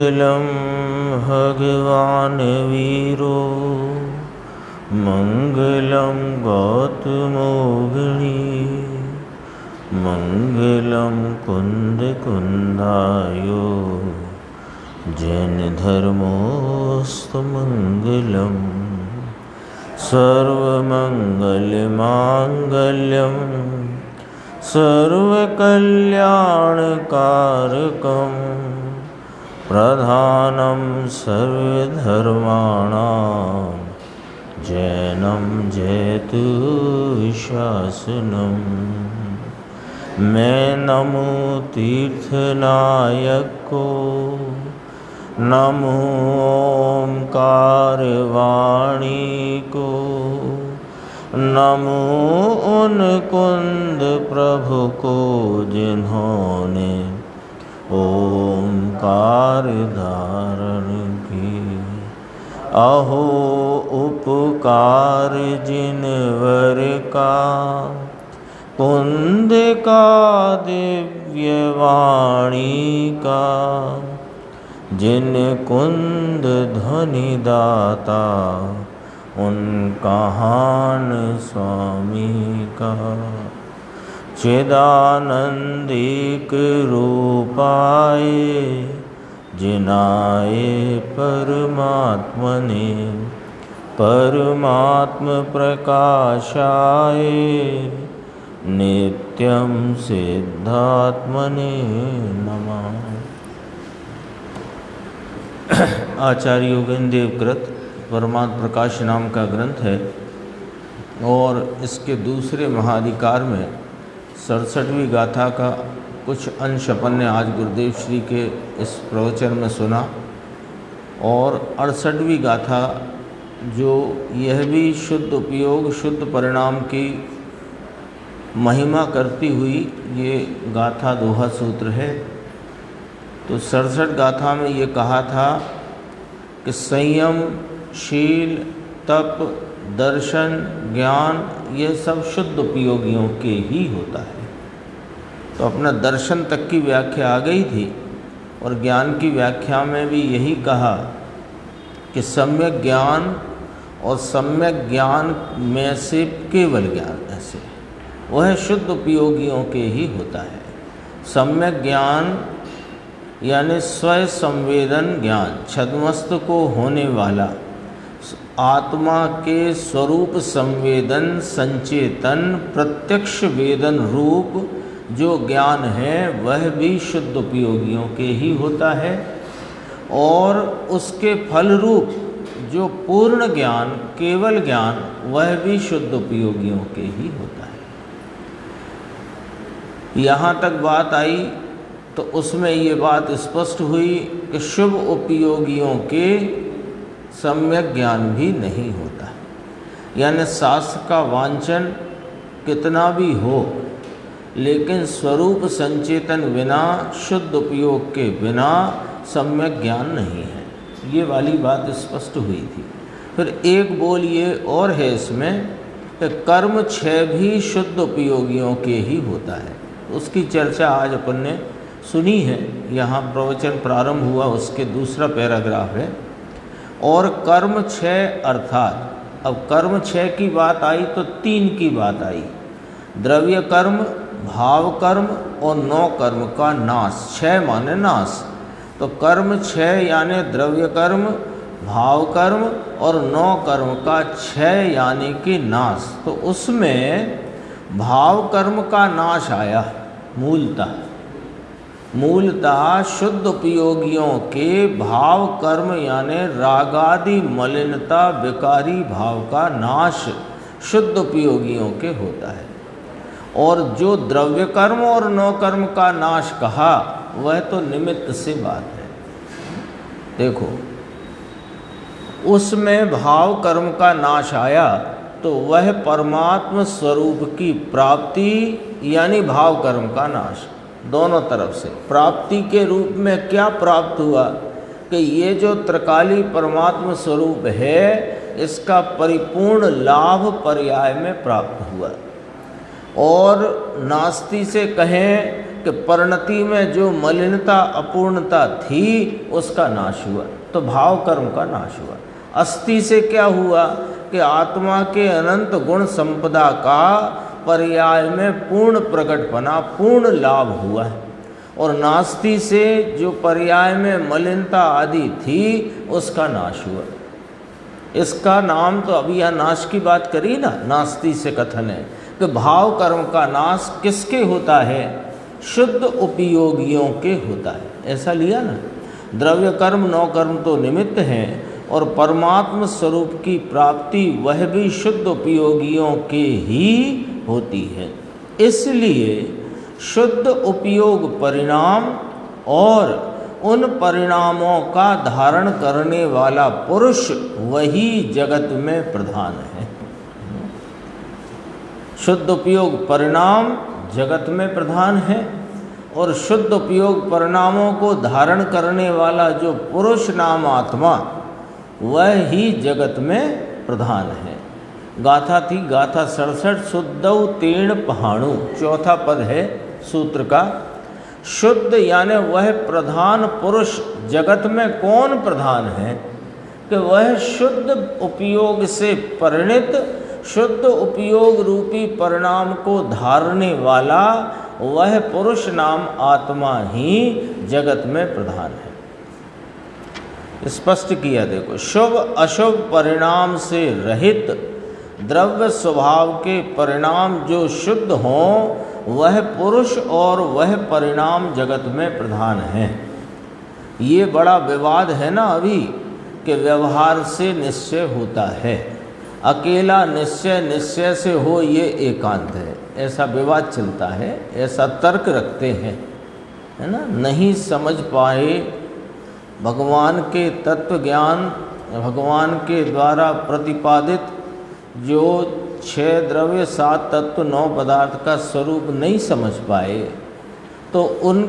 मंगलम भगवान वीरो मंगलम गौतमोगिनी मंगलम कुंद कुंदायो जैन धर्मोस्तु मंगलम सर्वमंगल मांगल्यम सर्वकल्याणकारकम प्रधानं सर्वधर्माणां जैनं जयतु शासनम्। मैं नमो तीर्थनायक को, नमो ओंकार वाणी को, नमो उन कुंद प्रभु को जिन्होंने ओंकार धारण की। अहो उपकार जिनवर का, कुंद का दिव्य वाणी का, जिन कुंद ध्वनि दाता उन कहान स्वामी का। चिदानंदिक रूपाए जिनाए परमात्मने, परमात्म प्रकाशाय नित्यं सिद्धात्मने नमः। आचार्य योगेंद्र देव कृत परमात्म प्रकाश नाम का ग्रंथ है और इसके दूसरे महाधिकार में 67वीं गाथा का कुछ अंश अपन ने आज गुरुदेव श्री के इस प्रवचन में सुना। और 68वीं गाथा जो यह भी शुद्ध उपयोग शुद्ध परिणाम की महिमा करती हुई ये गाथा दोहा सूत्र है। तो 67 गाथा में ये कहा था कि संयम, शील, तप, दर्शन, ज्ञान ये सब शुद्ध उपयोगियों के ही होता है। तो अपना दर्शन तक की व्याख्या आ गई थी और ज्ञान की व्याख्या में भी यही कहा कि सम्यक ज्ञान और सम्यक ज्ञान में से केवल ज्ञान ऐसे वह शुद्ध उपयोगियों के ही होता है। सम्यक ज्ञान यानी स्वयं संवेदन ज्ञान, छद्मस्त को होने वाला आत्मा के स्वरूप संवेदन संचेतन प्रत्यक्ष वेदन रूप जो ज्ञान है वह भी शुद्ध उपयोगियों के ही होता है। और उसके फल रूप जो पूर्ण ज्ञान केवल ज्ञान वह भी शुद्ध उपयोगियों के ही होता है। यहाँ तक बात आई तो उसमें ये बात स्पष्ट हुई कि शुभ उपयोगियों के सम्यक ज्ञान भी नहीं होता। यानी शास्त्र का वांचन कितना भी हो लेकिन स्वरूप संचेतन बिना शुद्ध उपयोग के बिना सम्यक ज्ञान नहीं है। ये वाली बात स्पष्ट हुई थी। फिर एक बोल ये और है इसमें कि कर्म 6 भी शुद्ध उपयोगियों के ही होता है। उसकी चर्चा आज अपन ने सुनी है। यहाँ प्रवचन प्रारंभ हुआ उसके दूसरा पैराग्राफ है। और कर्म 6 अर्थात अब कर्म 6 की बात आई तो 3 की बात आई, द्रव्य कर्म, भाव कर्म और 9 कर्म का नाश। 6 माने नाश। तो कर्म 6 यानी द्रव्य कर्म, भाव कर्म और 9 कर्म का 6 यानी कि नाश। तो उसमें भाव कर्म का नाश आया मूलतः शुद्ध उपयोगियों के भाव कर्म यानी रागादि मलिनता विकारी भाव का नाश शुद्ध उपयोगियों के होता है। और जो द्रव्य कर्म और 9 कर्म का नाश कहा वह तो निमित्त से बात है। देखो उसमें भाव कर्म का नाश आया तो वह परमात्म स्वरूप की प्राप्ति यानी भाव कर्म का नाश। दोनों तरफ से प्राप्ति के रूप में क्या प्राप्त हुआ कि ये जो त्रिकाली परमात्म स्वरूप है इसका परिपूर्ण लाभ पर्याय में प्राप्त हुआ। और नास्ति से कहें कि परिणति में जो मलिनता अपूर्णता थी उसका नाश हुआ, तो भाव कर्म का नाश हुआ। अस्थि से क्या हुआ कि आत्मा के अनंत गुण संपदा का पर्याय में पूर्ण प्रकटपना, पूर्ण लाभ हुआ है। और नास्ति से जो पर्याय में मलिनता आदि थी उसका नाश हुआ। इसका नाम तो अभी यहाँ नाश की बात करी ना, नास्ति से कथन है कि भाव कर्म का नाश किसके होता है? शुद्ध उपयोगियों के होता है, ऐसा लिया ना। द्रव्य कर्म 9 कर्म तो निमित्त हैं और परमात्म स्वरूप की प्राप्ति वह भी शुद्ध उपयोगियों के ही होती है। इसलिए शुद्ध उपयोग परिणाम और उन परिणामों का धारण करने वाला पुरुष वही जगत में प्रधान है। शुद्ध उपयोग परिणाम जगत में प्रधान है और शुद्ध उपयोग परिणामों को धारण करने वाला जो पुरुष नाम आत्मा वह ही जगत में प्रधान है। गाथा थी, गाथा 67, शुद्धौ तीर्ण पहाणु, चौथा पद है सूत्र का। शुद्ध यानी वह प्रधान पुरुष जगत में कौन प्रधान है? कि वह शुद्ध उपयोग से परिणित, शुद्ध उपयोग रूपी परिणाम को धारने वाला वह पुरुष नाम आत्मा ही जगत में प्रधान है। स्पष्ट किया देखो, शुभ अशुभ परिणाम से रहित द्रव्य स्वभाव के परिणाम जो शुद्ध हों वह पुरुष और वह परिणाम जगत में प्रधान है। ये बड़ा विवाद है ना अभी कि व्यवहार से निश्चय होता है, अकेला निश्चय निश्चय से हो ये एकांत है, ऐसा विवाद चलता है, ऐसा तर्क रखते हैं, है ना। नहीं समझ पाए भगवान के तत्व ज्ञान, भगवान के द्वारा प्रतिपादित जो 6 द्रव्य 7 तत्व 9 पदार्थ का स्वरूप नहीं समझ पाए तो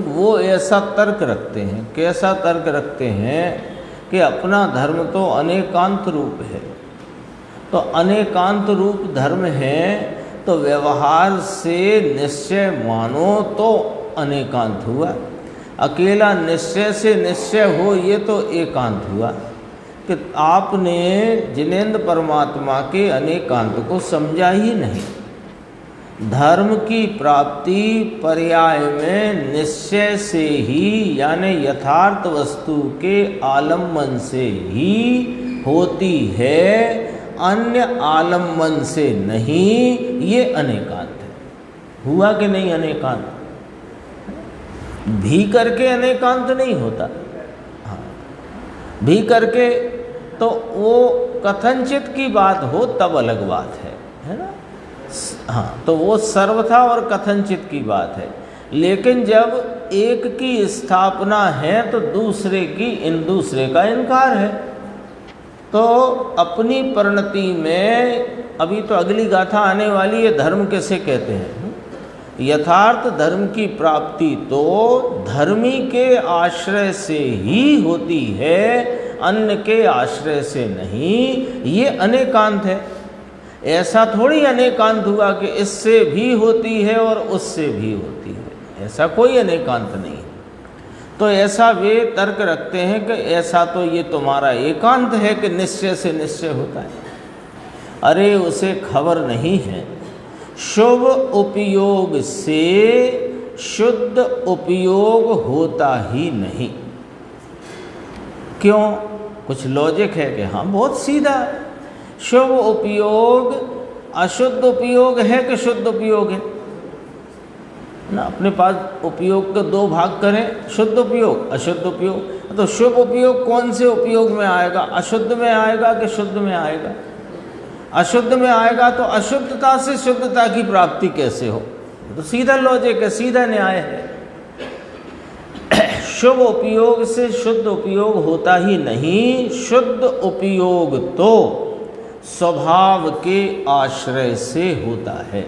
वो ऐसा तर्क रखते हैं। कैसा तर्क रखते हैं कि अपना धर्म तो अनेकांत रूप है, तो अनेकांत रूप धर्म है तो व्यवहार से निश्चय मानो तो अनेकांत हुआ, अकेला निश्चय से निश्चय हो ये तो एकांत हुआ। कि आपने जिनेंद्र परमात्मा के अनेकांत को समझा ही नहीं। धर्म की प्राप्ति पर्याय में निश्चय से ही यानी यथार्थ वस्तु के आलम्बन से ही होती है, अन्य आलम्बन से नहीं। ये अनेकांत है। हुआ कि नहीं अनेकांत? भी करके अनेकांत नहीं होता। हाँ, भी करके तो वो कथनचित की बात हो तब अलग बात है ना। हाँ, तो वो सर्वथा और कथनचित की बात है। लेकिन जब एक की स्थापना है तो दूसरे दूसरे का इनकार है। तो अपनी परिणति में अभी तो अगली गाथा आने वाली है, धर्म कैसे कहते हैं। यथार्थ धर्म की प्राप्ति तो धर्मी के आश्रय से ही होती है, अन्य के आश्रय से नहीं। ये अनेकांत है। ऐसा थोड़ी अनेकांत हुआ कि इससे भी होती है और उससे भी होती है, ऐसा कोई अनेकांत नहीं। तो ऐसा वे तर्क रखते हैं कि ऐसा तो ये तुम्हारा एकांत है कि निश्चय से निश्चय होता है। अरे उसे खबर नहीं है, शुभ उपयोग से शुद्ध उपयोग होता ही नहीं। क्यों? कुछ लॉजिक है कि हाँ, बहुत सीधा। शुभ उपयोग अशुद्ध उपयोग है कि शुद्ध उपयोग है ना। अपने पास उपयोग के 2 भाग करें, शुद्ध उपयोग अशुद्ध उपयोग। तो शुभ उपयोग कौन से उपयोग में आएगा? अशुद्ध में आएगा कि शुद्ध में आएगा? अशुद्ध में आएगा तो अशुद्धता से शुद्धता की प्राप्ति कैसे हो? तो सीधा लॉजिक है, सीधा न्याय है। शुभ उपयोग से शुद्ध उपयोग होता ही नहीं। शुद्ध उपयोग तो स्वभाव के आश्रय से होता है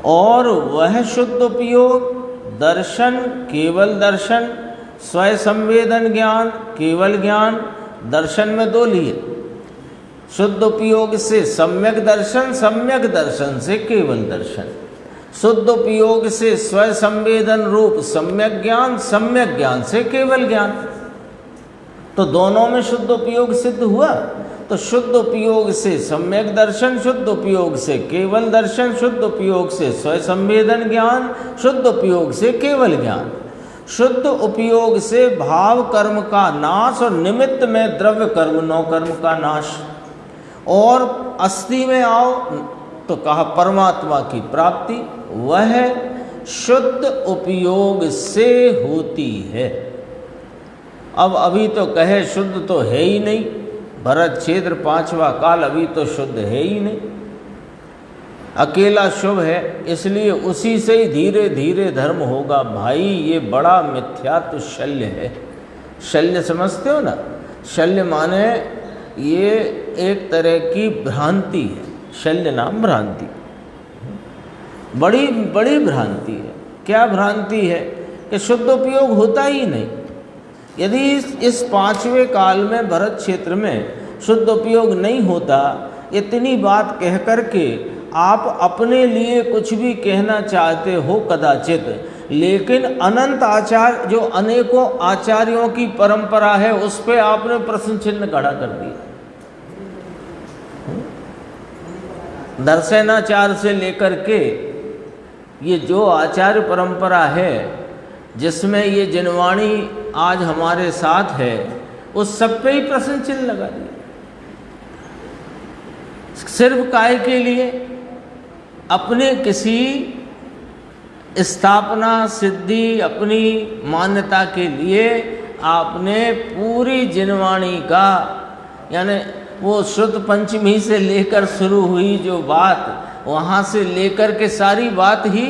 और वह शुद्ध उपयोग दर्शन, केवल दर्शन, स्वयं संवेदन ज्ञान, केवल ज्ञान। दर्शन में 2 लिए, शुद्ध उपयोग से सम्यक दर्शन, सम्यक दर्शन से केवल दर्शन। शुद्ध उपयोग से स्व संवेदन रूप सम्यक ज्ञान से केवल ज्ञान। तो दोनों में शुद्ध उपयोग सिद्ध हुआ। तो शुद्ध उपयोग से सम्यक दर्शन, शुद्ध उपयोग से केवल दर्शन, शुद्ध उपयोग से स्व संवेदन ज्ञान, शुद्ध उपयोग से केवल ज्ञान। शुद्ध उपयोग से भाव कर्म का नाश और निमित्त में द्रव्य कर्म नौ कर्म का नाश। और अस्थि में आओ तो कहा परमात्मा की प्राप्ति, वह शुद्ध उपयोग से होती है। अब अभी तो कहे शुद्ध तो है ही नहीं, भरत क्षेत्र 5वां काल अभी तो शुद्ध है ही नहीं, अकेला शुभ है, इसलिए उसी से ही धीरे धीरे धर्म होगा। भाई ये बड़ा मिथ्यात्व शल्य है। शल्य समझते हो ना? शल्य माने ये एक तरह की भ्रांति है। शल्य नाम भ्रांति, बड़ी बड़ी भ्रांति है। क्या भ्रांति है? कि शुद्ध उपयोग होता ही नहीं। यदि इस 5वें काल में भरत क्षेत्र में शुद्ध उपयोग नहीं होता, इतनी बात कह कर के आप अपने लिए कुछ भी कहना चाहते हो कदाचित, लेकिन अनंत आचार्य जो अनेकों आचार्यों की परंपरा है उस पे आपने प्रश्न चिन्ह खड़ा कर दिया। दर्शनाचार्य से लेकर के ये जो आचार्य परंपरा है जिसमें ये जिनवाणी आज हमारे साथ है, उस सब पे ही प्रश्न चिन्ह लगा दिया। सिर्फ काय के लिए? अपने किसी स्थापना सिद्धि, अपनी मान्यता के लिए आपने पूरी जिनवाणी का, यानी वो शुद्ध पंचमी से लेकर शुरू हुई जो बात, वहाँ से लेकर के सारी बात ही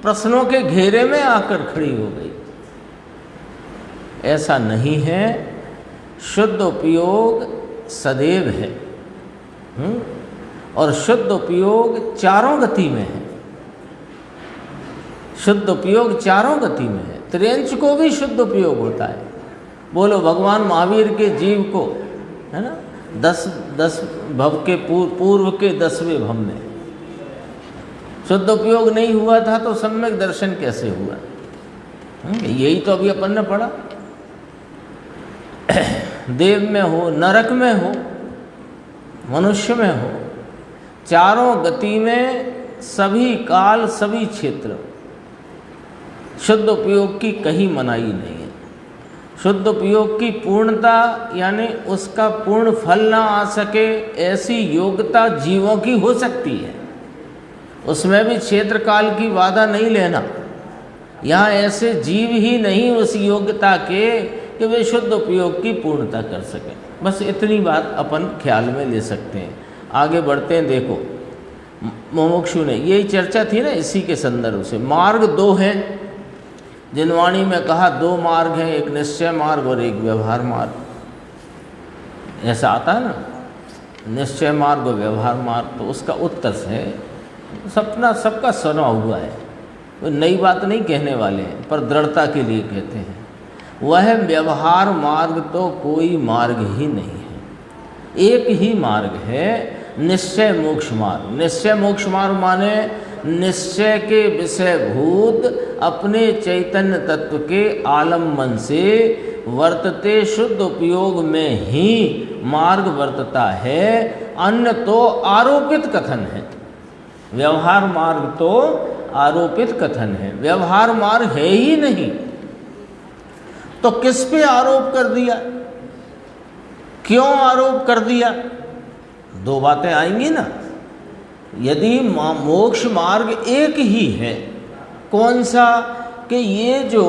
प्रश्नों के घेरे में आकर खड़ी हो गई। ऐसा नहीं है। शुद्ध उपयोग सदैव है और शुद्ध उपयोग चारों गति में है। शुद्ध उपयोग चारों गति में है। त्रियंच को भी शुद्ध उपयोग होता है। बोलो भगवान महावीर के जीव को, है ना, 10 भव के पूर्व के 10वें भव में शुद्ध उपयोग नहीं हुआ था तो सम्यक दर्शन कैसे हुआ? यही तो अभी अपन ने पढ़ा। देव में हो, नरक में हो, मनुष्य में हो, चारों गति में, सभी काल, सभी क्षेत्र, शुद्ध उपयोग की कहीं मनाही नहीं है। शुद्ध उपयोग की पूर्णता यानी उसका पूर्ण फल ना आ सके ऐसी योग्यता जीवों की हो सकती है। उसमें भी क्षेत्र काल की बाधा नहीं लेना। यहाँ ऐसे जीव ही नहीं उस योग्यता के कि वे शुद्ध उपयोग की पूर्णता कर सकें। बस इतनी बात अपन ख्याल में ले सकते हैं। आगे बढ़ते हैं। देखो मुमुक्षु ने यही चर्चा थी ना, इसी के संदर्भ से। मार्ग 2 हैं। जिनवाणी में कहा 2 मार्ग हैं, एक निश्चय मार्ग और एक व्यवहार मार्ग। ऐसा आता है ना, निश्चय मार्ग और व्यवहार मार्ग। तो उसका उत्तर है सपना सबका सुना हुआ है, वो नई बात नहीं कहने वाले हैं, पर दृढ़ता के लिए कहते हैं। वह व्यवहार मार्ग तो कोई मार्ग ही नहीं है, एक ही मार्ग है, निश्चय मोक्ष मार्ग। निश्चय मोक्ष मार्ग माने निश्चय के विषयभूत अपने चैतन्य तत्व के आलम्बन से वर्तते शुद्ध उपयोग में ही मार्ग वर्तता है, अन्य तो आरोपित कथन है। व्यवहार मार्ग तो आरोपित कथन है, व्यवहार मार्ग है ही नहीं। तो किस पे आरोप कर दिया? क्यों आरोप कर दिया? 2 बातें आएंगी ना। यदि मोक्ष मार्ग एक ही है, कौन सा? कि ये जो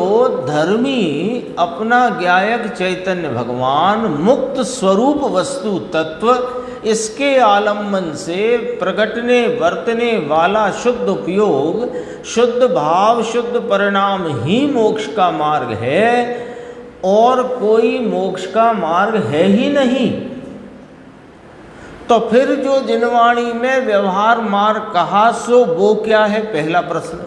धर्मी अपना ज्ञायक चैतन्य भगवान मुक्त स्वरूप वस्तु तत्व, इसके आलम्बन से प्रकटने वर्तने वाला शुद्ध उपयोग, शुद्ध भाव, शुद्ध परिणाम ही मोक्ष का मार्ग है, और कोई मोक्ष का मार्ग है ही नहीं। तो फिर जो जिनवाणी में व्यवहार मार्ग कहा, सो वो क्या है? पहला प्रश्न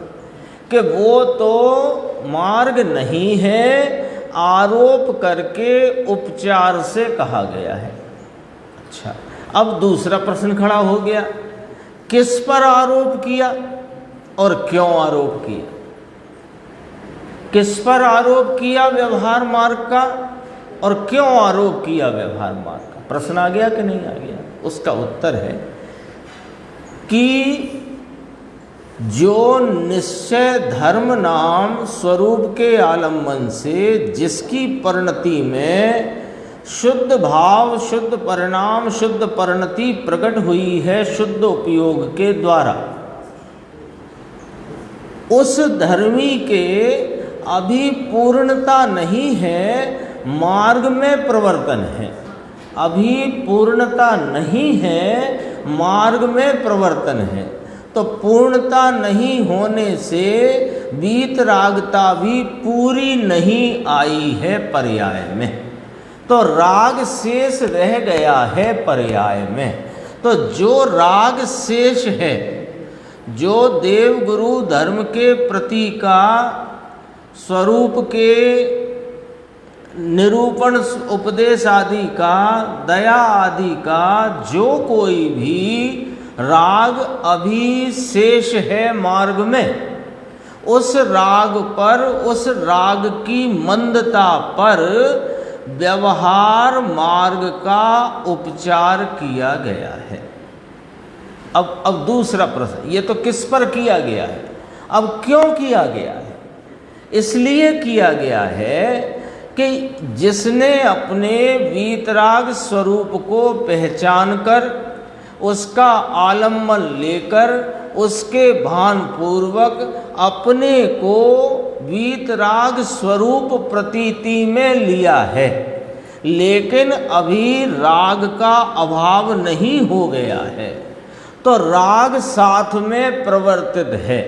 कि वो तो मार्ग नहीं है, आरोप करके उपचार से कहा गया है। अच्छा, अब दूसरा प्रश्न खड़ा हो गया, किस पर आरोप किया? और क्यों आरोप किया, किस पर आरोप किया व्यवहार मार्ग का और क्यों आरोप किया व्यवहार मार्ग का। प्रश्न आ गया कि नहीं आ गया? उसका उत्तर है कि जो निश्चय धर्म नाम स्वरूप के आलम्बन से जिसकी परिणति में शुद्ध भाव, शुद्ध परिणाम, शुद्ध परिणति प्रकट हुई है शुद्ध उपयोग के द्वारा, उस धर्मी के अभी पूर्णता नहीं है, मार्ग में प्रवर्तन है। अभी पूर्णता नहीं है, मार्ग में प्रवर्तन है। तो पूर्णता नहीं होने से वीतरागता भी पूरी नहीं आई है पर्याय में, तो राग शेष रह गया है पर्याय में। तो जो राग शेष है, जो देव गुरु धर्म के प्रति का स्वरूप के निरूपण उपदेश आदि का, दया आदि का जो कोई भी राग अभी शेष है मार्ग में, उस राग पर, उस राग की मंदता पर व्यवहार मार्ग का उपचार किया गया है। अब दूसरा प्रश्न, ये तो किस पर किया गया है, अब क्यों किया गया है? इसलिए किया गया है कि जिसने अपने वीतराग स्वरूप को पहचान कर, उसका आलम्बन लेकर, उसके भान पूर्वक अपने को वीतराग स्वरूप प्रतीति में लिया है, लेकिन अभी राग का अभाव नहीं हो गया है, तो राग साथ में प्रवर्तित है।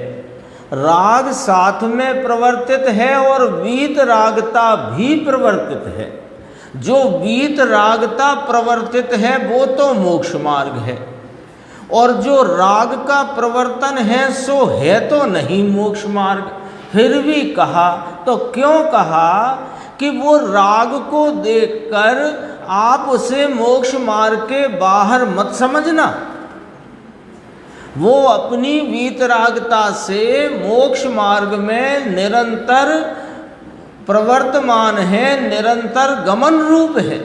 राग साथ में प्रवर्तित है और वीतरागता भी प्रवर्तित है। जो वीतरागता प्रवर्तित है वो तो मोक्ष मार्ग है, और जो राग का प्रवर्तन है सो है तो नहीं मोक्ष मार्ग। फिर भी कहा, तो क्यों कहा कि वो राग को देखकर आप उसे मोक्ष मार्ग के बाहर मत समझना, वो अपनी वीतरागता से मोक्ष मार्ग में निरंतर प्रवर्तमान है, निरंतर गमन रूप है।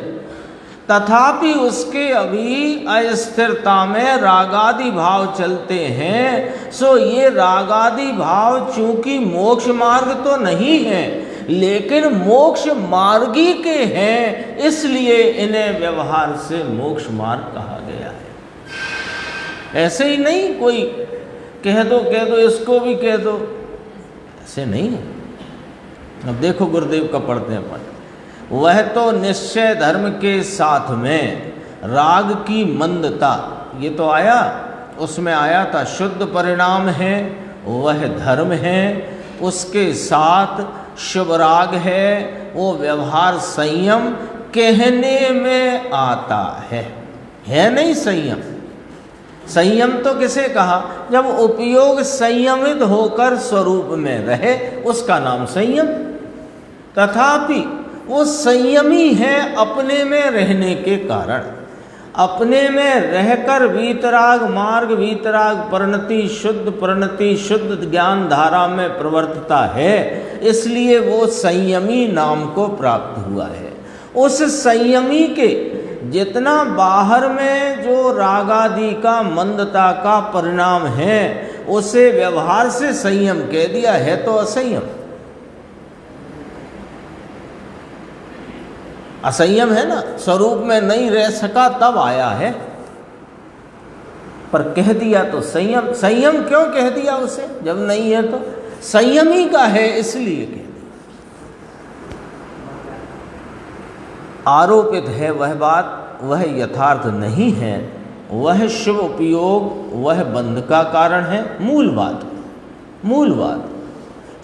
तथापि उसके अभी अस्थिरता में रागादि भाव चलते हैं, सो ये रागादि भाव चूंकि मोक्ष मार्ग तो नहीं है, लेकिन मोक्ष मार्गी के हैं, इसलिए इन्हें व्यवहार से मोक्ष मार्ग कहा गया है। ऐसे ही नहीं कोई कह दो इसको भी कह दो, ऐसे नहीं है। अब देखो गुरुदेव का पढ़ते हैं अपन, वह तो निश्चय धर्म के साथ में राग की मंदता, ये तो आया, उसमें आया था शुद्ध परिणाम है, वह धर्म है, उसके साथ शुभ राग है, वो व्यवहार संयम कहने में आता है नहीं संयम। संयम तो किसे कहा? जब उपयोग संयमित होकर स्वरूप में रहे उसका नाम संयम। तथापि वो संयमी है अपने में रहने के कारण, अपने में रहकर वीतराग मार्ग, वीतराग परिणति शुद्ध ज्ञान धारा में प्रवर्तता है, इसलिए वो संयमी नाम को प्राप्त हुआ है। उस संयमी के जितना बाहर में जो रागादि का मंदता का परिणाम है, उसे व्यवहार से संयम कह दिया है तो असंयम। असंयम है ना, स्वरूप में नहीं रह सका तब आया है, पर कह दिया तो संयम। संयम क्यों कह दिया उसे जब नहीं है? तो संयमी का है इसलिए कह दिया। आरोपित है वह बात, वह यथार्थ नहीं है, वह शुभ उपयोग, वह बंध का कारण है। मूल बात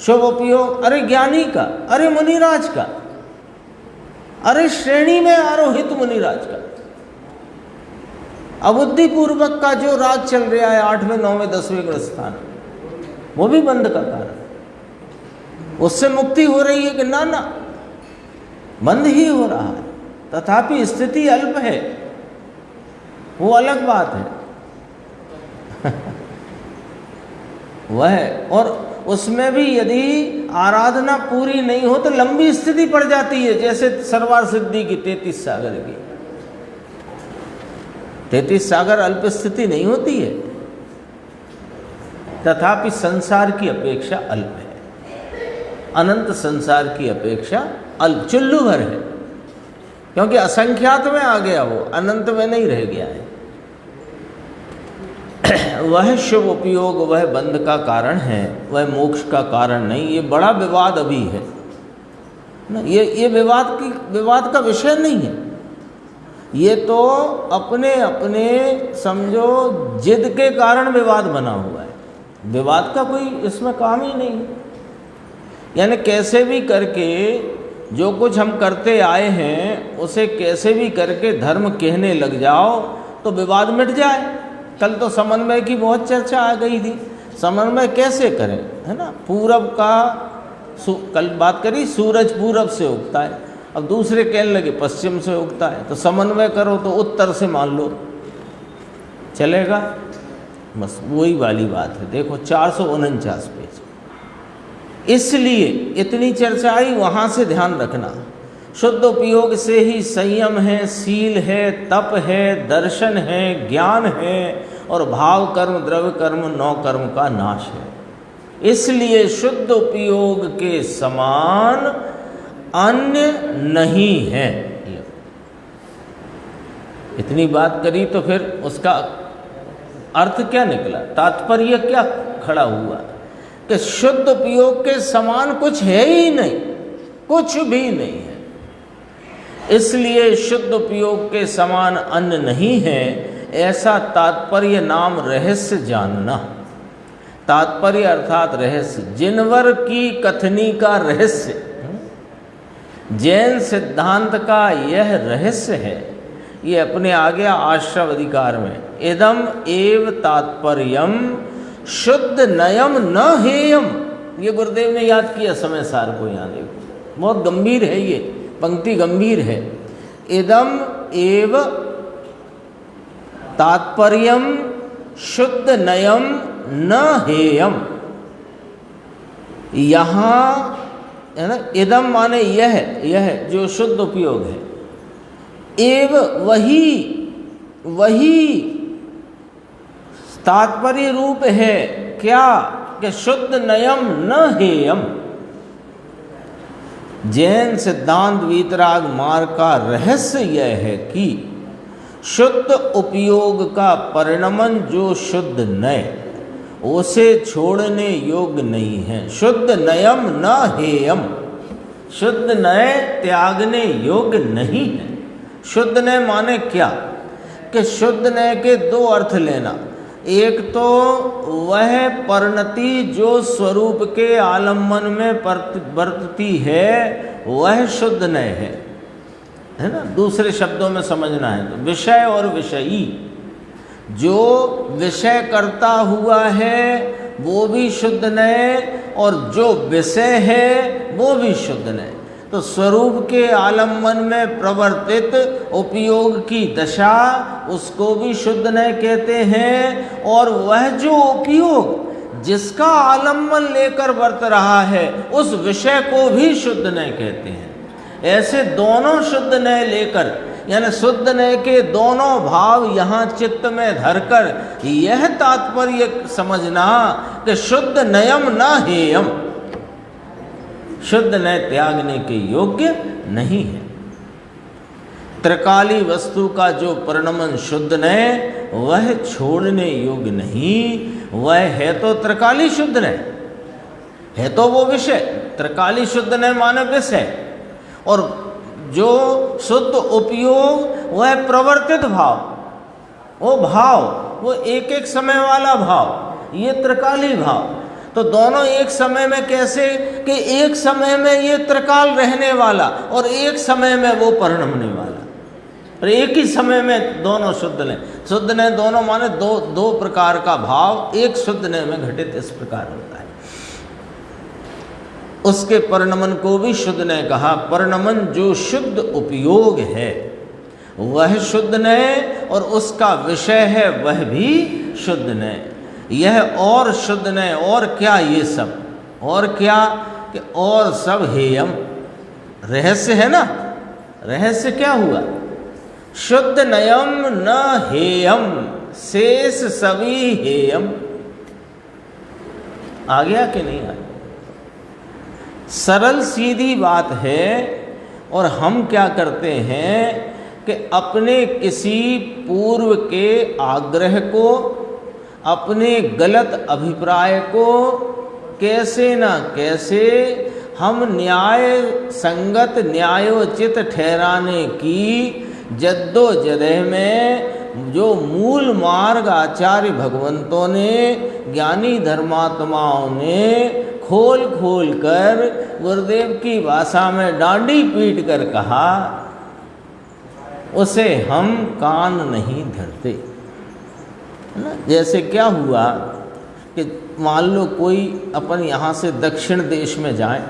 शुभ उपयोग, अरे ज्ञानी का, अरे मुनिराज का, अरे श्रेणी में आरोहित मुनिराज का। अबुद्धिपूर्वक का जो राग चल रहा है 8वें 9वें 10वें ग्रह स्थान, वो भी बंध का कारण। उससे मुक्ति हो रही है कि ना, बंध ही हो रहा है, तथापि स्थिति अल्प है, वो अलग बात है। वह, और उसमें भी यदि आराधना पूरी नहीं हो तो लंबी स्थिति पड़ जाती है, जैसे सरवार सिद्धि की 33 सागर की। 33 सागर अल्प स्थिति नहीं होती है, तथापि संसार की अपेक्षा अल्प है, अनंत संसार की अपेक्षा अल्प, चुल्लू भर है, क्योंकि असंख्यात में आ गया, वो अनंत में नहीं रह गया है। वह शुभ उपयोग, वह बंध का कारण है, वह मोक्ष का कारण नहीं। ये बड़ा विवाद अभी है ना, ये विवाद का विषय नहीं है। ये तो अपने अपने समझो जिद के कारण विवाद बना हुआ है, विवाद का कोई इसमें काम ही नहीं। यानी कैसे भी करके जो कुछ हम करते आए हैं उसे कैसे भी करके धर्म कहने लग जाओ तो विवाद मिट जाए। कल तो समन्वय की बहुत चर्चा आ गई थी, समन्वय कैसे करें, है ना। पूरब का कल बात करी, सूरज पूरब से उगता है, अब दूसरे कहने लगे पश्चिम से उगता है, तो समन्वय करो तो उत्तर से मान लो, चलेगा। बस वही वाली बात है। देखो 449 पेज। इसलिए इतनी चर्चा आई, वहाँ से ध्यान रखना। शुद्ध उपयोग से ही संयम है, सील है, तप है, दर्शन है, ज्ञान है और भाव कर्म, द्रव्य कर्म, 9 कर्म का नाश है। इसलिए शुद्ध उपयोग के समान अन्य नहीं है। इतनी बात करी तो फिर उसका अर्थ क्या निकला, तात्पर्य क्या खड़ा हुआ कि शुद्ध उपयोग के समान कुछ है ही नहीं, कुछ भी नहीं है। इसलिए शुद्ध उपयोग के समान अन्य नहीं है, ऐसा तात्पर्य नाम रहस्य जानना। तात्पर्य अर्थात रहस्य, जिनवर की कथनी का रहस्य, जैन सिद्धांत का यह रहस्य है। ये अपने आ गया आश्रव अधिकार में, इदम एव तात्पर्यम शुद्ध नयम न हेयम। ये गुरुदेव ने याद किया समय सार को, यहाँ देखो बहुत गंभीर है, ये पंक्ति गंभीर है। इदम एव तात्पर्यम शुद्ध नयम न हेयम। यहाँ है ना, इदम माने यह जो शुद्ध उपयोग है, एव वही तात्पर्य रूप है क्या कि शुद्ध नयम न हेयम। जैन सिद्धांत वीतराग मार्ग का रहस्य यह है कि शुद्ध उपयोग का परिणमन जो शुद्ध नय, उसे छोड़ने योग्य नहीं है। शुद्ध नयम न हेयम, शुद्ध नय त्यागने योग्य नहीं है। शुद्ध नय माने क्या कि शुद्ध नय के 2 अर्थ लेना। एक तो वह परिणति जो स्वरूप के आलम्बन में बरतती है, वह शुद्ध नय है ना। दूसरे शब्दों में समझना है तो विषय और विषयी, जो विषय करता हुआ है वो भी शुद्ध नय, और जो विषय है वो भी शुद्ध नय। तो स्वरूप के आलम्बन में प्रवर्तित उपयोग की दशा, उसको भी शुद्ध नय कहते हैं। और वह जो उपयोग जिसका आलम्बन लेकर बरत रहा है, उस विषय को भी शुद्ध नय कहते हैं। ऐसे दोनों शुद्ध नय लेकर, यानी शुद्ध नय के दोनों भाव यहाँ चित्त में धरकर यह तात्पर्य समझना कि शुद्ध नयम न हेयम, शुद्ध नय त्यागने के योग्य नहीं है। त्रिकाली वस्तु का जो परिणमन शुद्ध नय, वह छोड़ने योग्य नहीं। वह है तो त्रिकाली शुद्ध नय, है तो वो विषय। त्रिकाली शुद्ध नय माने विषय, और जो शुद्ध उपयोग वह प्रवर्तित भाव, वो भाव, वो एक एक समय वाला भाव, ये त्रिकाली भाव। तो दोनों एक समय में कैसे कि एक समय में ये त्रिकाल रहने वाला और एक समय में वो परिणमने वाला, और एक ही समय में दोनों शुद्ध नय। शुद्ध नय दोनों माने दो प्रकार का भाव एक शुद्ध नय में घटित इस प्रकार होता है। उसके परिणमन को भी शुद्ध नय कहा। परिणमन जो शुद्ध उपयोग है वह शुद्ध नय, और उसका विषय है वह भी शुद्ध नय। यह और शुद्ध न और क्या ये सब, और क्या कि और सब हेयम, रहस्य है ना, रहस्य क्या हुआ, शुद्ध नयम न हेयम, शेष सभी हेयम। आ गया कि नहीं आ गया? सरल सीधी बात है। और हम क्या करते हैं कि अपने किसी पूर्व के आग्रह को, अपने गलत अभिप्राय को कैसे ना कैसे हम न्याय संगत न्यायोचित ठहराने की जद्दोजहद में जो मूल मार्ग आचार्य भगवंतों ने, ज्ञानी धर्मात्माओं ने खोल खोल कर गुरुदेव की भाषा में डांडी पीट कर कहा, उसे हम कान नहीं धरते, है ना। जैसे क्या हुआ कि मान लो कोई अपन यहाँ से दक्षिण देश में जाए,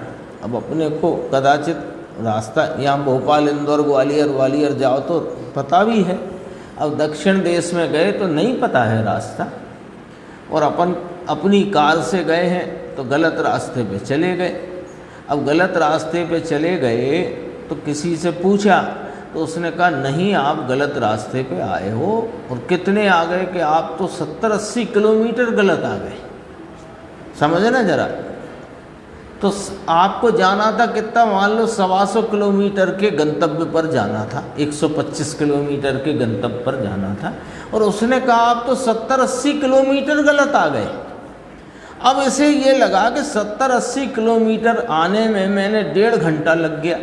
अब अपने को कदाचित रास्ता यहाँ भोपाल इंदौर ग्वालियर जाओ तो पता भी है, अब दक्षिण देश में गए तो नहीं पता है रास्ता, और अपन अपनी कार से गए हैं तो गलत रास्ते पे चले गए। अब गलत रास्ते पे चले गए तो किसी से पूछा तो उसने कहा नहीं, आप गलत रास्ते पे आए हो। और कितने आ गए कि आप तो 70-80 किलोमीटर गलत आ गए, समझे ना जरा। तो आपको जाना था कितना, मान लो 125 किलोमीटर के गंतव्य पर जाना था, 125 किलोमीटर के गंतव्य पर जाना था, और उसने कहा आप तो 70-80 किलोमीटर गलत आ गए। अब इसे ये लगा कि 70-80 किलोमीटर आने में मैंने 1.5 घंटा लग गया,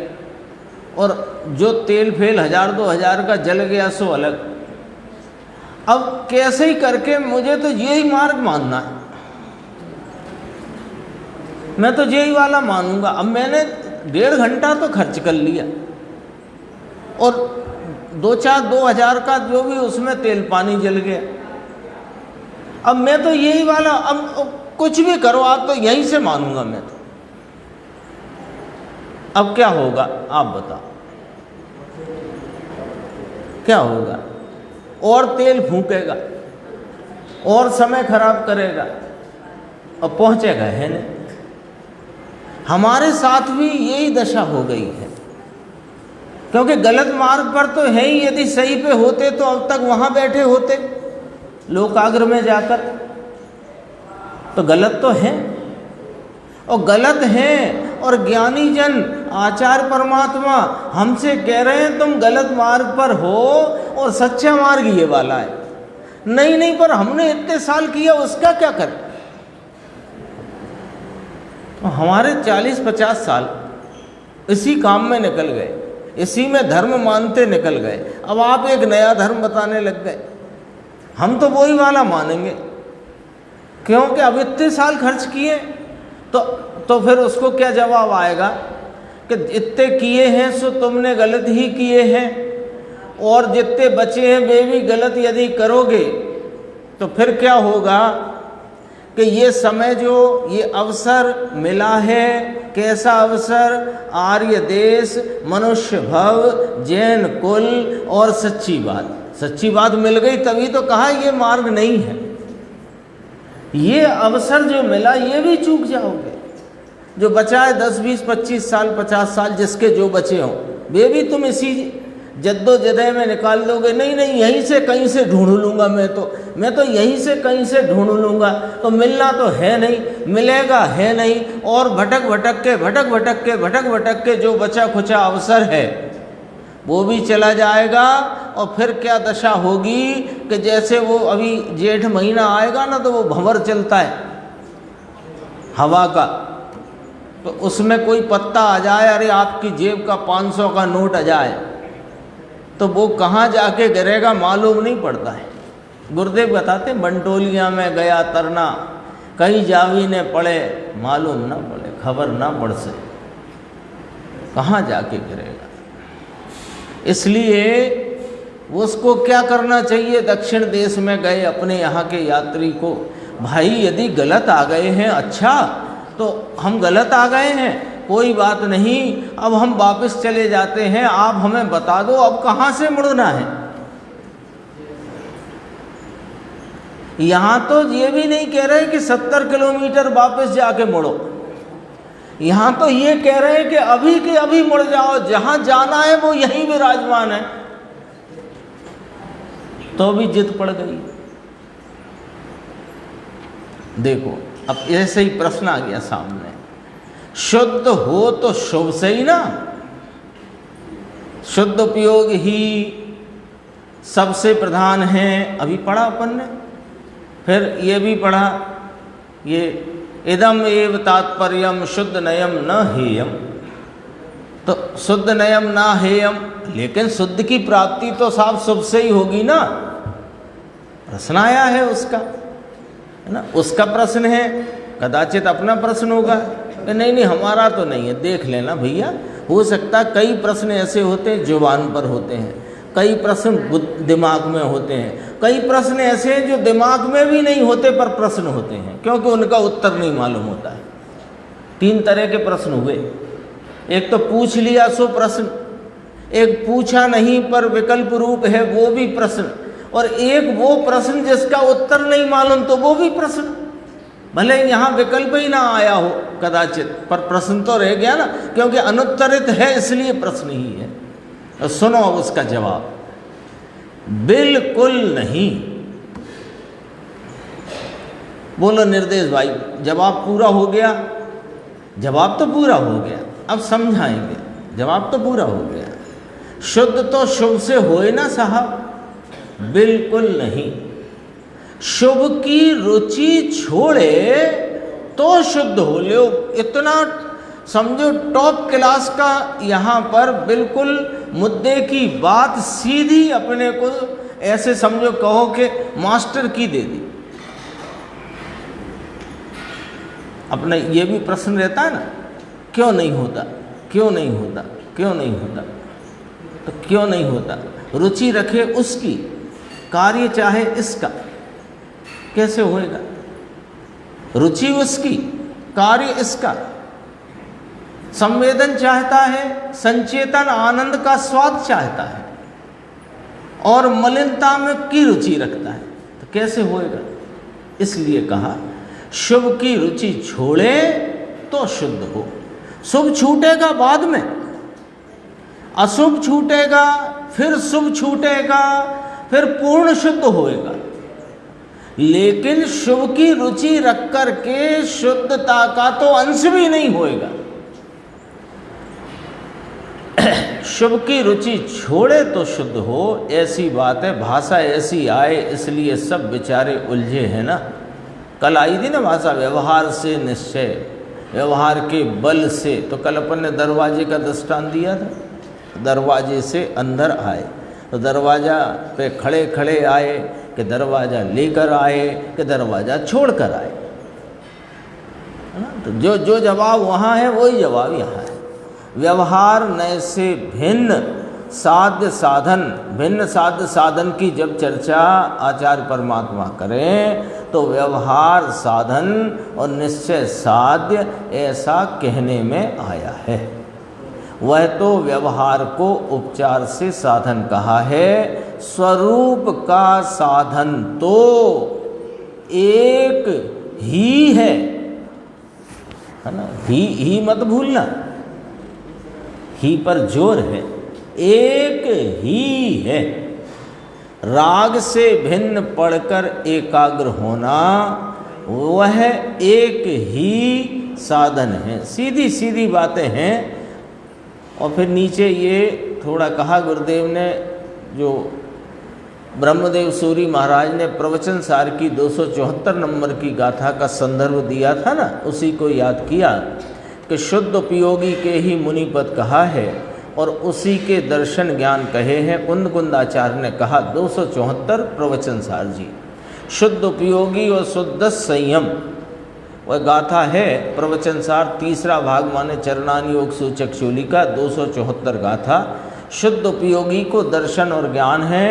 और जो तेल फेल 1000-2000 का जल गया सो अलग। अब कैसे ही करके मुझे तो यही मार्ग मानना है, मैं तो यही वाला मानूंगा। अब मैंने 1.5 घंटा तो खर्च कर लिया, और 2-4-2000 का जो भी उसमें तेल पानी जल गया। अब मैं तो यही वाला, अब कुछ भी करो आप तो यहीं से मानूंगा मैं तो। अब क्या होगा आप बताओ, क्या होगा? और तेल फूकेगा और समय खराब करेगा और पहुंचेगा है नहीं। हमारे साथ भी यही दशा हो गई है, क्योंकि गलत मार्ग पर तो है ही। यदि सही पे होते तो अब तक वहां बैठे होते लोकाग्र में जाकर, तो गलत तो है, और गलत है। और ज्ञानी जन आचार्य परमात्मा हमसे कह रहे हैं तुम गलत मार्ग पर हो और सच्चा मार्ग ये वाला है। नहीं, पर हमने इतने साल किया, उसका क्या करें? हमारे 40-50 साल इसी काम में निकल गए, इसी में धर्म मानते निकल गए। अब आप एक नया धर्म बताने लग गए, हम तो वही वाला मानेंगे, क्योंकि अब इतने साल खर्च किए। तो फिर उसको क्या जवाब आएगा कि इतने किए हैं सो तुमने गलत ही किए हैं, और जितने बचे हैं वे भी गलत यदि करोगे तो फिर क्या होगा कि ये समय जो ये अवसर मिला है, कैसा अवसर? आर्य देश, मनुष्य भव, जैन कुल और सच्ची बात मिल गई, तभी तो कहा ये मार्ग नहीं है। ये अवसर जो मिला ये भी चूक जाओगे। जो बचा है 10, 20, 25 साल, 50 साल जिसके जो बचे हों, वे भी तुम इसी जद्दोजहद में निकाल दोगे। नहीं, यहीं से कहीं से ढूंढ लूँगा, मैं तो यहीं से कहीं से ढूंढ लूँगा। तो मिलना तो है नहीं, मिलेगा है नहीं, और भटक के जो बचा खुचा अवसर है वो भी चला जाएगा। और फिर क्या दशा होगी कि जैसे वो अभी जेठ महीना आएगा ना, तो वो भंवर चलता है हवा का, तो उसमें कोई पत्ता आ जाए, अरे आपकी जेब का 500 का नोट आ जाए, तो वो कहाँ जाके गिरेगा मालूम नहीं पड़ता है। गुरुदेव बताते बंटोलिया में गया तरना, कहीं जावी ने पड़े मालूम ना पड़े, खबर ना पड़ से, कहाँ जाके गिरेगा। इसलिए उसको क्या करना चाहिए? दक्षिण देश में गए अपने यहाँ के यात्री को, भाई यदि गलत आ गए हैं, अच्छा तो हम गलत आ गए हैं, कोई बात नहीं, अब हम वापस चले जाते हैं, आप हमें बता दो अब कहाँ से मुड़ना है। यहाँ तो ये भी नहीं कह रहे कि 70 किलोमीटर वापस जाके मुड़ो, यहाँ तो ये कह रहे हैं कि अभी के अभी मुड़ जाओ, जहाँ जाना है वो यहीं विराजमान है। तो भी जिद पड़ गई। देखो अब ऐसे ही प्रश्न आ गया सामने, शुद्ध हो तो शुभ से ही ना, शुद्ध उपयोग ही सबसे प्रधान है। अभी पढ़ा अपन ने, फिर ये भी पढ़ा, ये इदम एव तात्पर्यम शुद्ध नयम न हेयम, तो शुद्ध नयम ना हेयम, लेकिन शुद्ध की प्राप्ति तो साफ शुभ से ही होगी ना। प्रश्न आया है उसका, है ना, उसका प्रश्न है, कदाचित अपना प्रश्न होगा। नहीं नहीं हमारा तो नहीं है, देख लेना भैया, हो सकता कई प्रश्न ऐसे होते हैं जुबान पर होते हैं, कई प्रश्न दिमाग में होते हैं, कई प्रश्न ऐसे हैं जो दिमाग में भी नहीं होते पर प्रश्न होते हैं, क्योंकि उनका उत्तर नहीं मालूम होता है। 3 तरह के प्रश्न हुए, एक तो पूछ लिया सो प्रश्न, एक पूछा नहीं पर विकल्प रूप है वो भी प्रश्न, और एक वो प्रश्न जिसका उत्तर नहीं मालूम तो वो भी प्रश्न। भले यहाँ विकल्प ही ना आया हो कदाचित, पर प्रश्न तो रह गया ना, क्योंकि अनुत्तरित है इसलिए प्रश्न ही है। तो सुनो अब उसका जवाब, बिल्कुल नहीं। बोलो निर्देश भाई, जवाब पूरा हो गया? जवाब तो पूरा हो गया, अब समझाएंगे। जवाब तो पूरा हो गया, शुद्ध तो शुभ से होए ना साहब, बिल्कुल नहीं। शुभ की रुचि छोड़े तो शुद्ध हो। लो इतना समझो, टॉप क्लास का यहाँ पर बिल्कुल मुद्दे की बात सीधी अपने को ऐसे समझो, कहो कि मास्टर की दे दी। अपना ये भी प्रश्न रहता है ना, क्यों नहीं होता, क्यों नहीं होता, क्यों नहीं होता, तो क्यों नहीं होता? रुचि रखे उसकी, कार्य चाहे इसका, कैसे होएगा? रुचि उसकी, कार्य इसका, संवेदन चाहता है, संचेतन आनंद का स्वाद चाहता है, और मलिनता में की रुचि रखता है, तो कैसे होएगा? इसलिए कहा शुभ की रुचि छोड़े तो शुद्ध हो। शुभ छूटेगा बाद में, अशुभ छूटेगा, फिर शुभ छूटेगा, फिर पूर्ण शुद्ध होएगा। लेकिन शुभ की रुचि रख कर के शुद्धता का तो अंश भी नहीं होएगा। शुभ की रुचि छोड़े तो शुद्ध हो, ऐसी बात है। भाषा ऐसी आए इसलिए सब बेचारे उलझे हैं ना। कल आई थी ना भाषा, व्यवहार से निश्चय, व्यवहार के बल से। तो कल अपन ने दरवाजे का दृष्टांत दिया था, दरवाजे से अंदर आए, तो दरवाज़ा पे खड़े खड़े आए कि दरवाज़ा लेकर आए कि दरवाज़ा छोड़ कर आए, है ना। तो जो जो जवाब वहाँ है वही जवाब यहाँ है। व्यवहार नय से भिन्न साध्य साधन, भिन्न साध्य साधन की जब चर्चा आचार्य परमात्मा करें तो व्यवहार साधन और निश्चय साध्य ऐसा कहने में आया है। वह तो व्यवहार को उपचार से साधन कहा है, स्वरूप का साधन तो एक ही है ना। ही मत भूलना, ही पर जोर है, एक ही है। राग से भिन्न पढ़कर एकाग्र होना वह एक ही साधन है। सीधी सीधी बातें हैं। और फिर नीचे ये थोड़ा कहा गुरुदेव ने, जो ब्रह्मदेव सूरी महाराज ने प्रवचन सार की 274 नंबर की गाथा का संदर्भ दिया था ना, उसी को याद किया कि शुद्ध उपयोगी के ही मुनिपद कहा है और उसी के दर्शन ज्ञान कहे हैं। कुंद कुंदाचार्य ने कहा 274 प्रवचन सार जी, शुद्ध उपयोगी और शुद्ध संयम, वह गाथा है प्रवचन सार, तीसरा भाग माने चरणान योग सूचक चूलिका, 274 गाथा। शुद्ध उपयोगी को दर्शन और ज्ञान है,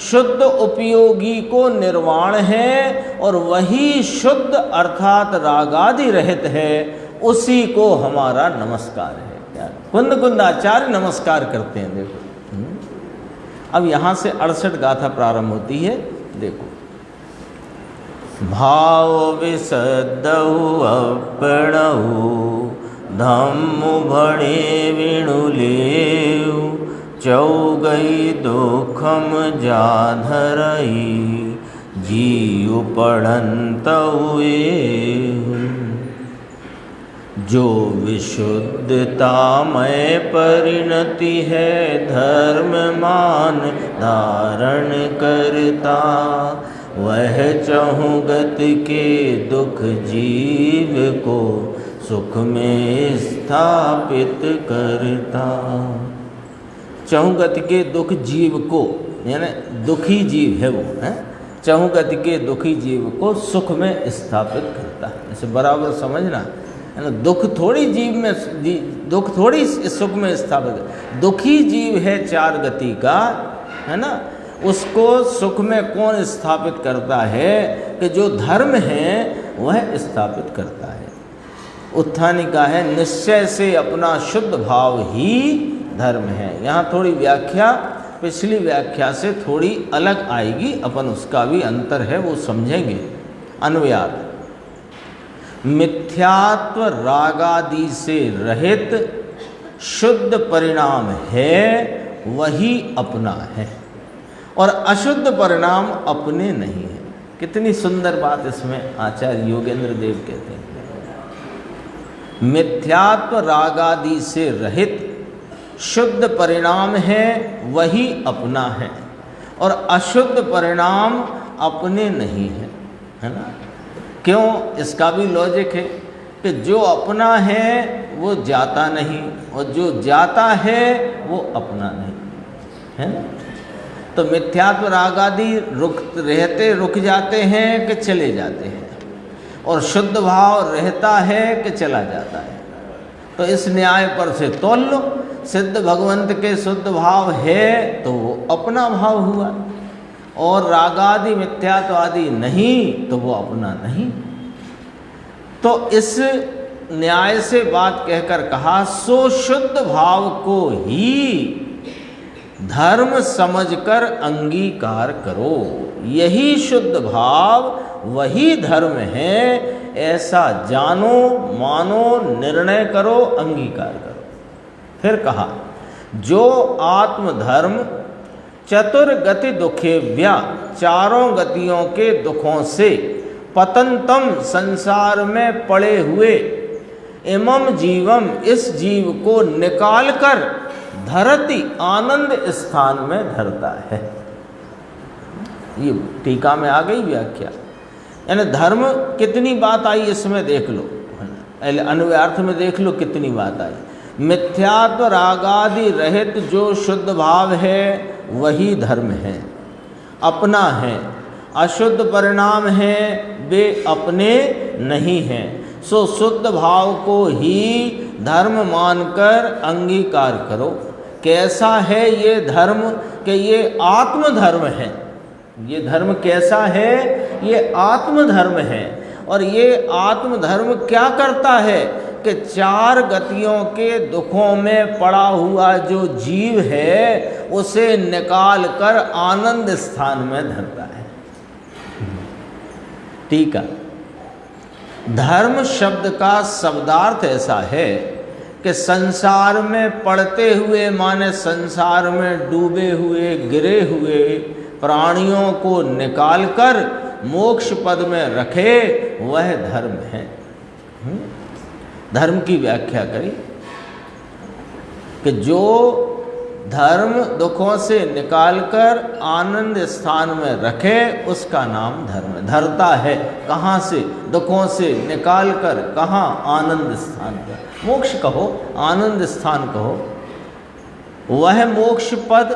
शुद्ध उपयोगी को निर्वाण है, और वही शुद्ध अर्थात रागादि रहित है, उसी को हमारा नमस्कार है। कुंद कुंदाचार्य नमस्कार करते हैं। देखो अब यहाँ से 68 गाथा प्रारंभ होती है। देखो भाव विसदहु अपणहु धम्म भणे विणु लेऊ चौगई दुखम जाधरई जीव पढ़ंतउए। जो विशुद्धतामय परिणति है धर्म मान धारण करता वह चहुगत के दुख जीव को सुख में स्थापित करता। चहुगत के दुख जीव को, यानी दुखी जीव है वो, है चहुगत के दुखी जीव को सुख में स्थापित करता है। इसे बराबर समझना, है ना। दुख थोड़ी जीव में, दुख थोड़ी सुख में स्थापित। दुखी जीव है चार गति का, है ना, उसको सुख में कौन स्थापित करता है कि जो धर्म है वह स्थापित करता है। उत्थानिका है निश्चय से अपना शुद्ध भाव ही धर्म है। यहाँ थोड़ी व्याख्या पिछली व्याख्या से थोड़ी अलग आएगी, अपन उसका भी अंतर है वो समझेंगे। अन्वयार्थ, मिथ्यात्व रागादि से रहित शुद्ध परिणाम है वही अपना है और अशुद्ध परिणाम अपने नहीं है। कितनी सुंदर बात इसमें आचार्य योगेंद्र देव कहते हैं। मिथ्यात्व रागादि से रहित शुद्ध परिणाम है वही अपना है और अशुद्ध परिणाम अपने नहीं है, है ना। क्यों? इसका भी लॉजिक है कि जो अपना है वो जाता नहीं और जो जाता है वो अपना नहीं, है ना। तो मिथ्यात्व रागादि रुक जाते हैं कि चले जाते हैं और शुद्ध भाव रहता है कि चला जाता है। तो इस न्याय पर से तोल लो, सिद्ध भगवंत के शुद्ध भाव है तो वो अपना भाव हुआ और रागादि मिथ्यात्व आदि नहीं तो वो अपना नहीं। तो इस न्याय से बात कहकर कहा सो शुद्ध भाव को ही धर्म समझकर अंगीकार करो, यही शुद्ध भाव वही धर्म है, ऐसा जानो मानो निर्णय करो अंगीकार करो। फिर कहा जो आत्मधर्म चतुर्गति दुखेव्या चारों गतियों के दुखों से पतंतम संसार में पड़े हुए इमम जीवम इस जीव को निकालकर धरती आनंद स्थान में धरता है। ये टीका में आ गई व्याख्या, यानी धर्म कितनी बात आई इसमें देख लो, अन्वयार्थ में देख लो कितनी बात आई। मिथ्यात्व रागादि रहित जो शुद्ध भाव है वही धर्म है, अपना है। अशुद्ध परिणाम है वे अपने नहीं हैं। सो शुद्ध भाव को ही धर्म मानकर अंगीकार करो। कैसा है ये धर्म कि ये आत्मधर्म है। ये धर्म कैसा है? ये आत्मधर्म है। और ये आत्मधर्म क्या करता है कि चार गतियों के दुखों में पड़ा हुआ जो जीव है उसे निकाल कर आनंद स्थान में धरता है। ठीक है। धर्म शब्द का शब्दार्थ ऐसा है कि संसार में पड़ते हुए माने संसार में डूबे हुए गिरे हुए प्राणियों को निकालकर मोक्ष पद में रखे वह धर्म है। धर्म की व्याख्या करी कि जो धर्म दुखों से निकालकर आनंद स्थान में रखे उसका नाम धर्म है। धरता है कहाँ से? दुखों से निकालकर कहाँ? आनंद स्थान पर। मोक्ष कहो, आनंद स्थान कहो। वह मोक्ष पद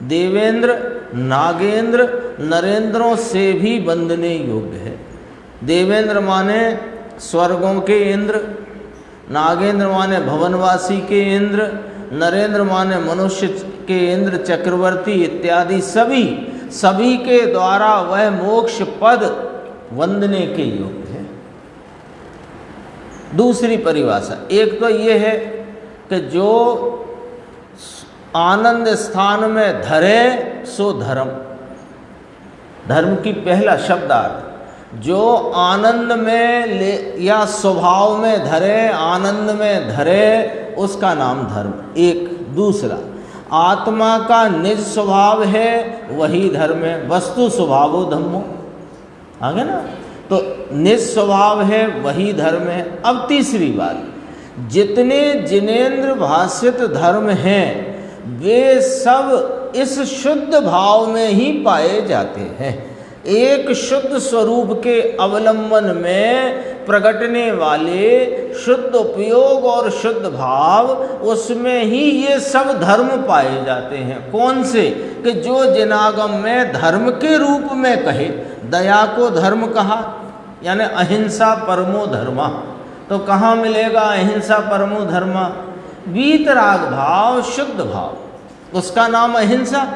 देवेंद्र, नागेंद्र, नरेंद्रों से भी वंदने योग्य है। देवेंद्र माने स्वर्गों के इंद्र, नागेंद्र माने भवनवासी के इंद्र, नरेंद्र माने मनुष्य के इंद्र चक्रवर्ती इत्यादि सभी के द्वारा वह मोक्ष पद वंदने के योग्य है। दूसरी परिभाषा एक तो ये है कि जो आनंद स्थान में धरे सो धर्म। धर्म की पहला शब्दार्थ जो आनंद में ले या स्वभाव में धरे, आनंद में धरे, उसका नाम धर्म। एक दूसरा, आत्मा का निज स्वभाव है वही धर्म है। वस्तु स्वभावो धम्मो, आगे ना, तो निज स्वभाव है वही धर्म है। अब तीसरी बात, जितने जिनेंद्र भाषित धर्म हैं वे सब इस शुद्ध भाव में ही पाए जाते हैं। एक शुद्ध स्वरूप के अवलंबन में प्रगटने वाले शुद्ध उपयोग और शुद्ध भाव, उसमें ही ये सब धर्म पाए जाते हैं। कौन से? कि जो जिनागम में धर्म के रूप में कहे, दया को धर्म कहा, यानी अहिंसा परमो धर्मा। तो कहाँ मिलेगा अहिंसा परमो धर्मा? वीतराग भाव, शुद्ध भाव, उसका नाम अहिंसा।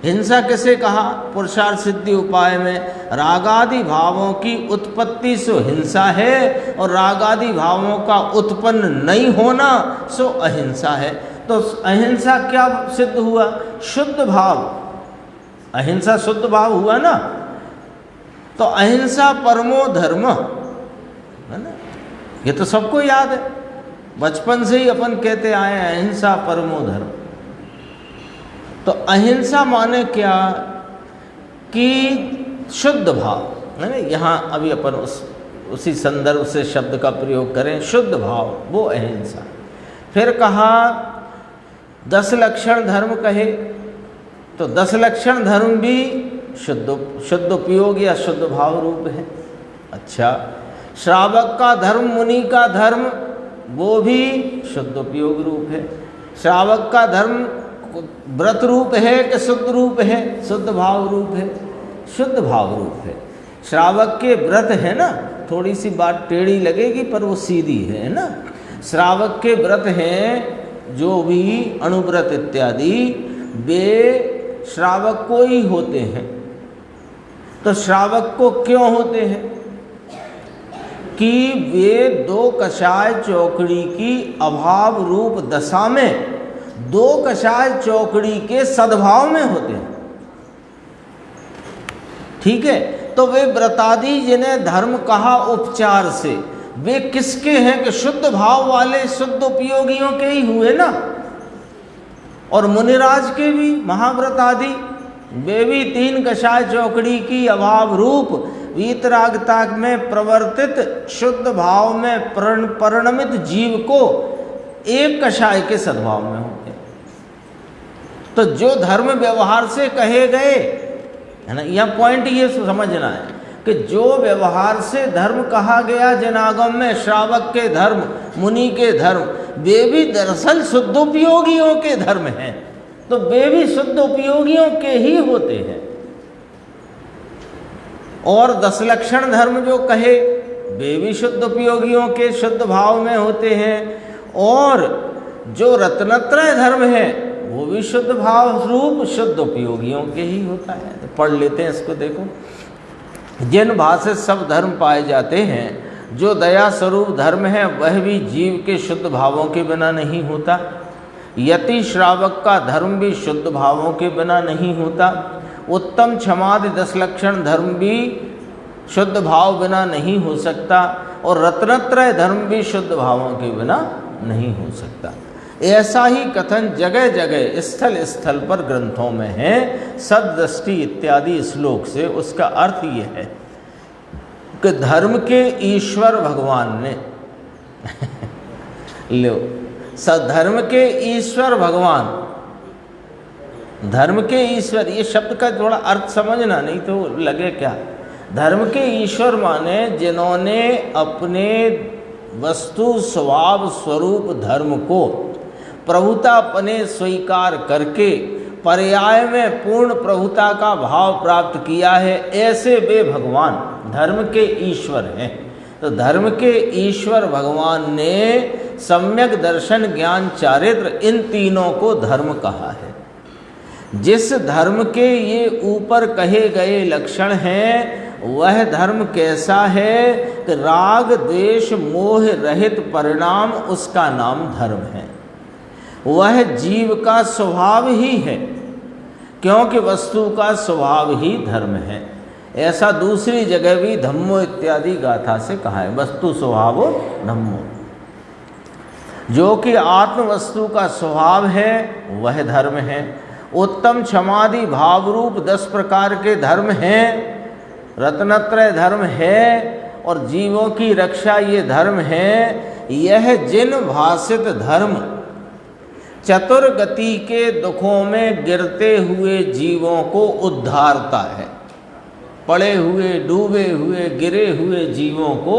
हिंसा किसे कहा? पुरुषार्थ सिद्धि उपाय में रागादि भावों की उत्पत्ति सो हिंसा है, और रागादि भावों का उत्पन्न नहीं होना सो अहिंसा है। तो अहिंसा क्या सिद्ध हुआ? शुद्ध भाव। अहिंसा शुद्ध भाव हुआ ना। तो अहिंसा परमो धर्म है ना, ये तो सबको याद है, बचपन से ही अपन कहते आए हैं अहिंसा परमो धर्म। तो अहिंसा माने क्या? कि शुद्ध भाव है ना। यहाँ अभी अपन उसी संदर्भ से शब्द का प्रयोग करें, शुद्ध भाव, वो अहिंसा। फिर कहा 10 लक्षण धर्म कहे, तो 10 लक्षण धर्म भी शुद्ध उपयोग या शुद्ध भाव रूप है। अच्छा, श्रावक का धर्म, मुनि का धर्म, वो भी शुद्ध उपयोग रूप है। श्रावक का धर्म व्रत रूप है कि शुद्ध रूप है? शुद्ध भाव रूप है, शुद्ध भाव रूप है। श्रावक के व्रत है ना, थोड़ी सी बात टेढ़ी लगेगी पर वो सीधी है ना। श्रावक के व्रत हैं जो भी अणुव्रत इत्यादि, वे श्रावक को ही होते हैं। तो श्रावक को क्यों होते हैं? कि वे 2 कषाय चौकड़ी की अभाव रूप दशा में 2 कषाय चौकड़ी के सद्भाव में होते हैं। ठीक है, तो वे व्रतादि जिन्हें धर्म कहा उपचार से, वे किसके हैं? कि शुद्ध भाव वाले शुद्ध उपयोगियों के ही हुए ना। और मुनिराज के भी महाव्रतादि, वे भी 3 कषाय चौकड़ी की अभाव रूप वीतरागता में प्रवर्तित शुद्ध भाव में परिणमित जीव को एक कषाय के सद्भाव में होते हैं। तो जो धर्म व्यवहार से कहे गए है ना, यह पॉइंट ये समझना है कि जो व्यवहार से धर्म कहा गया जनागम में, श्रावक के धर्म, मुनि के धर्म, वे भी दरअसल शुद्धोपयोगियों के धर्म हैं। तो वे भी शुद्ध उपयोगियों के ही होते हैं। और 10 लक्षण धर्म जो कहे, वे भी शुद्ध उपयोगियों के शुद्ध भाव में होते हैं। और जो रत्नत्रय धर्म है वो भी शुद्ध भाव रूप शुद्ध उपयोगियों के ही होता है। तो पढ़ लेते हैं इसको, देखो। जिन भाषित सब धर्म पाए जाते हैं, जो दया स्वरूप धर्म है वह भी जीव के शुद्ध भावों के बिना नहीं होता। यति श्रावक का धर्म भी शुद्ध भावों के बिना नहीं होता। उत्तम क्षमादि 10 लक्षण धर्म भी शुद्ध भाव बिना नहीं हो सकता। और रत्नत्रय धर्म भी शुद्ध भावों के बिना नहीं हो सकता। ऐसा ही कथन जगह जगह स्थल स्थल पर ग्रंथों में है। सदृष्टि इत्यादि श्लोक से उसका अर्थ ये है कि धर्म के ईश्वर भगवान ने लो, सधर्म के ईश्वर भगवान, धर्म के ईश्वर, ये शब्द का थोड़ा अर्थ समझना, नहीं तो लगे क्या। धर्म के ईश्वर माने जिन्होंने अपने वस्तु स्वभाव स्वरूप धर्म को प्रभुतापने स्वीकार करके पर्याय में पूर्ण प्रभुता का भाव प्राप्त किया है, ऐसे वे भगवान धर्म के ईश्वर हैं। तो धर्म के ईश्वर भगवान ने सम्यक दर्शन, ज्ञान, चारित्र, इन तीनों को धर्म कहा है। जिस धर्म के ये ऊपर कहे गए लक्षण हैं वह धर्म कैसा है कि राग द्वेष मोह रहित परिणाम, उसका नाम धर्म है। वह जीव का स्वभाव ही है, क्योंकि वस्तु का स्वभाव ही धर्म है। ऐसा दूसरी जगह भी धम्मो इत्यादि गाथा से कहा है, वस्तु स्वभावो धम्मो। जो कि आत्म वस्तु का स्वभाव है वह धर्म है। उत्तम क्षमादि भाव रूप 10 प्रकार के धर्म हैं, रत्नत्रय धर्म है, और जीवों की रक्षा ये धर्म है। यह जिन भाषित धर्म चतुर्गति के दुखों में गिरते हुए जीवों को उद्धारता है, पड़े हुए, डूबे हुए, गिरे हुए जीवों को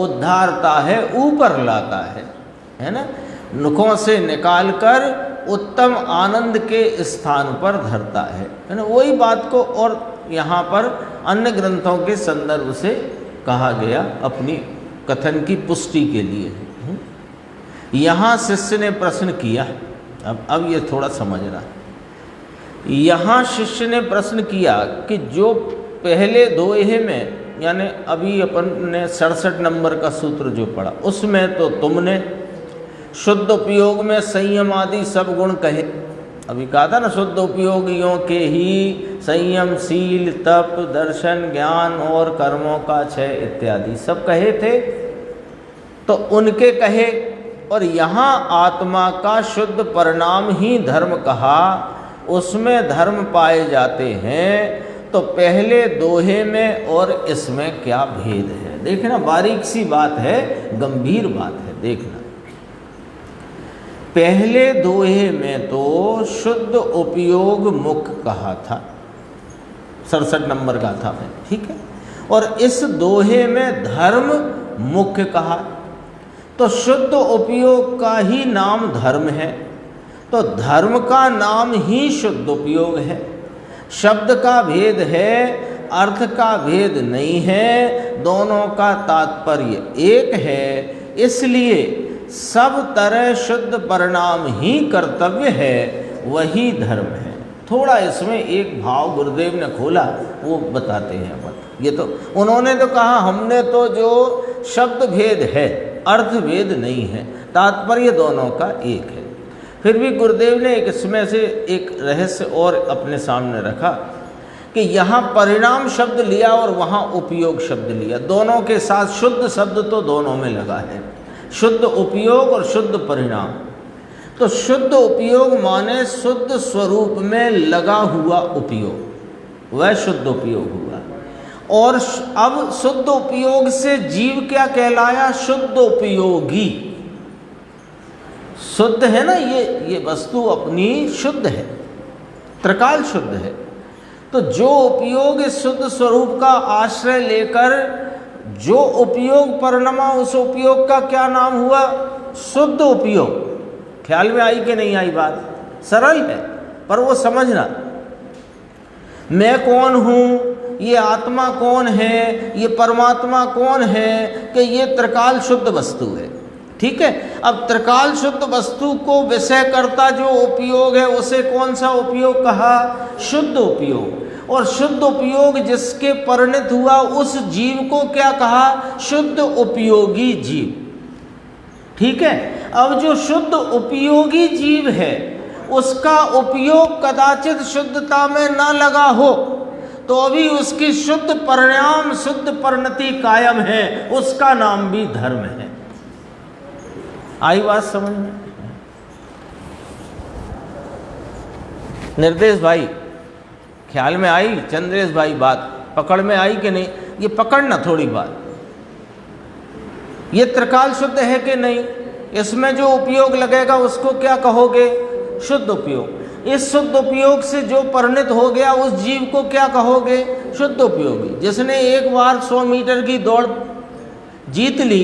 उद्धारता है, ऊपर लाता है ना, नुखों से निकालकर उत्तम आनंद के स्थान पर धरता है ना। वही बात को और यहाँ पर अन्य ग्रंथों के संदर्भ से कहा गया अपनी कथन की पुष्टि के लिए। यहाँ शिष्य ने प्रश्न किया, अब ये थोड़ा समझना। यहाँ शिष्य ने प्रश्न किया कि जो पहले दोहे में, यानी अभी अपन ने 67 नंबर का सूत्र जो पढ़ा, उसमें तो तुमने शुद्ध उपयोग में संयम आदि सब गुण कहे। अभी कहा था ना, शुद्ध उपयोगियों के ही संयम, शील, तप, दर्शन, ज्ञान और कर्मों का क्षय इत्यादि सब कहे थे, तो उनके कहे। और यहाँ आत्मा का शुद्ध परिणाम ही धर्म कहा, उसमें धर्म पाए जाते हैं। तो पहले दोहे में और इसमें क्या भेद है, देखना, बारीक सी बात है, गंभीर बात है, देखना। पहले दोहे में तो शुद्ध उपयोग मुख्य कहा था, 67 नंबर का था मैं, ठीक है। और इस दोहे में धर्म मुख्य कहा, तो शुद्ध उपयोग का ही नाम धर्म है, तो धर्म का नाम ही शुद्ध उपयोग है। शब्द का भेद है, अर्थ का भेद नहीं है, दोनों का तात्पर्य एक है। इसलिए सब तरह शुद्ध परिणाम ही कर्तव्य है, वही धर्म है। थोड़ा इसमें एक भाव गुरुदेव ने खोला, वो बताते हैं अपन। ये तो उन्होंने तो कहा हमने तो जो शब्द भेद है, अर्थ भेद नहीं है, तात्पर्य दोनों का एक है। फिर भी गुरुदेव ने एक इसमें से एक रहस्य और अपने सामने रखा कि यहाँ परिणाम शब्द लिया और वहाँ उपयोग शब्द लिया, दोनों के साथ शुद्ध शब्द तो दोनों में लगा है, शुद्ध उपयोग और शुद्ध परिणाम। तो शुद्ध उपयोग माने शुद्ध स्वरूप में लगा हुआ उपयोग, वह शुद्ध उपयोग हुआ। और अब शुद्ध उपयोग से जीव क्या कहलाया? शुद्ध उपयोगी। शुद्ध है ना, ये वस्तु अपनी शुद्ध है, त्रिकाल शुद्ध है। तो जो उपयोग इस शुद्ध स्वरूप का आश्रय लेकर जो उपयोग परिणमा, उस उपयोग का क्या नाम हुआ? शुद्ध उपयोग। ख्याल में आई कि नहीं आई बात? सरल है पर वो समझना, मैं कौन हूँ, ये आत्मा कौन है, ये परमात्मा कौन है, कि ये त्रिकाल शुद्ध वस्तु है, ठीक है। अब त्रिकाल शुद्ध वस्तु को विषय करता जो उपयोग है, उसे कौन सा उपयोग कहा? शुद्ध उपयोग। और शुद्ध उपयोग जिसके परिणत हुआ उस जीव को क्या कहा? शुद्ध उपयोगी जीव, ठीक है। अब जो शुद्ध उपयोगी जीव है उसका उपयोग कदाचित शुद्धता में न लगा हो, तो अभी उसकी शुद्ध परिणाम, शुद्ध परिणति कायम है, उसका नाम भी धर्म है। आई बात समझ में? निर्देश भाई, ख्याल में आई? चंद्रेश भाई, बात पकड़ में आई कि नहीं? ये पकड़ना थोड़ी बात। ये त्रिकाल शुद्ध है कि नहीं? इसमें जो उपयोग लगेगा उसको क्या कहोगे? शुद्ध उपयोग। इस शुद्ध उपयोग से जो परिणत हो गया उस जीव को क्या कहोगे? शुद्ध उपयोगी। जिसने एक बार 100 मीटर की दौड़ जीत ली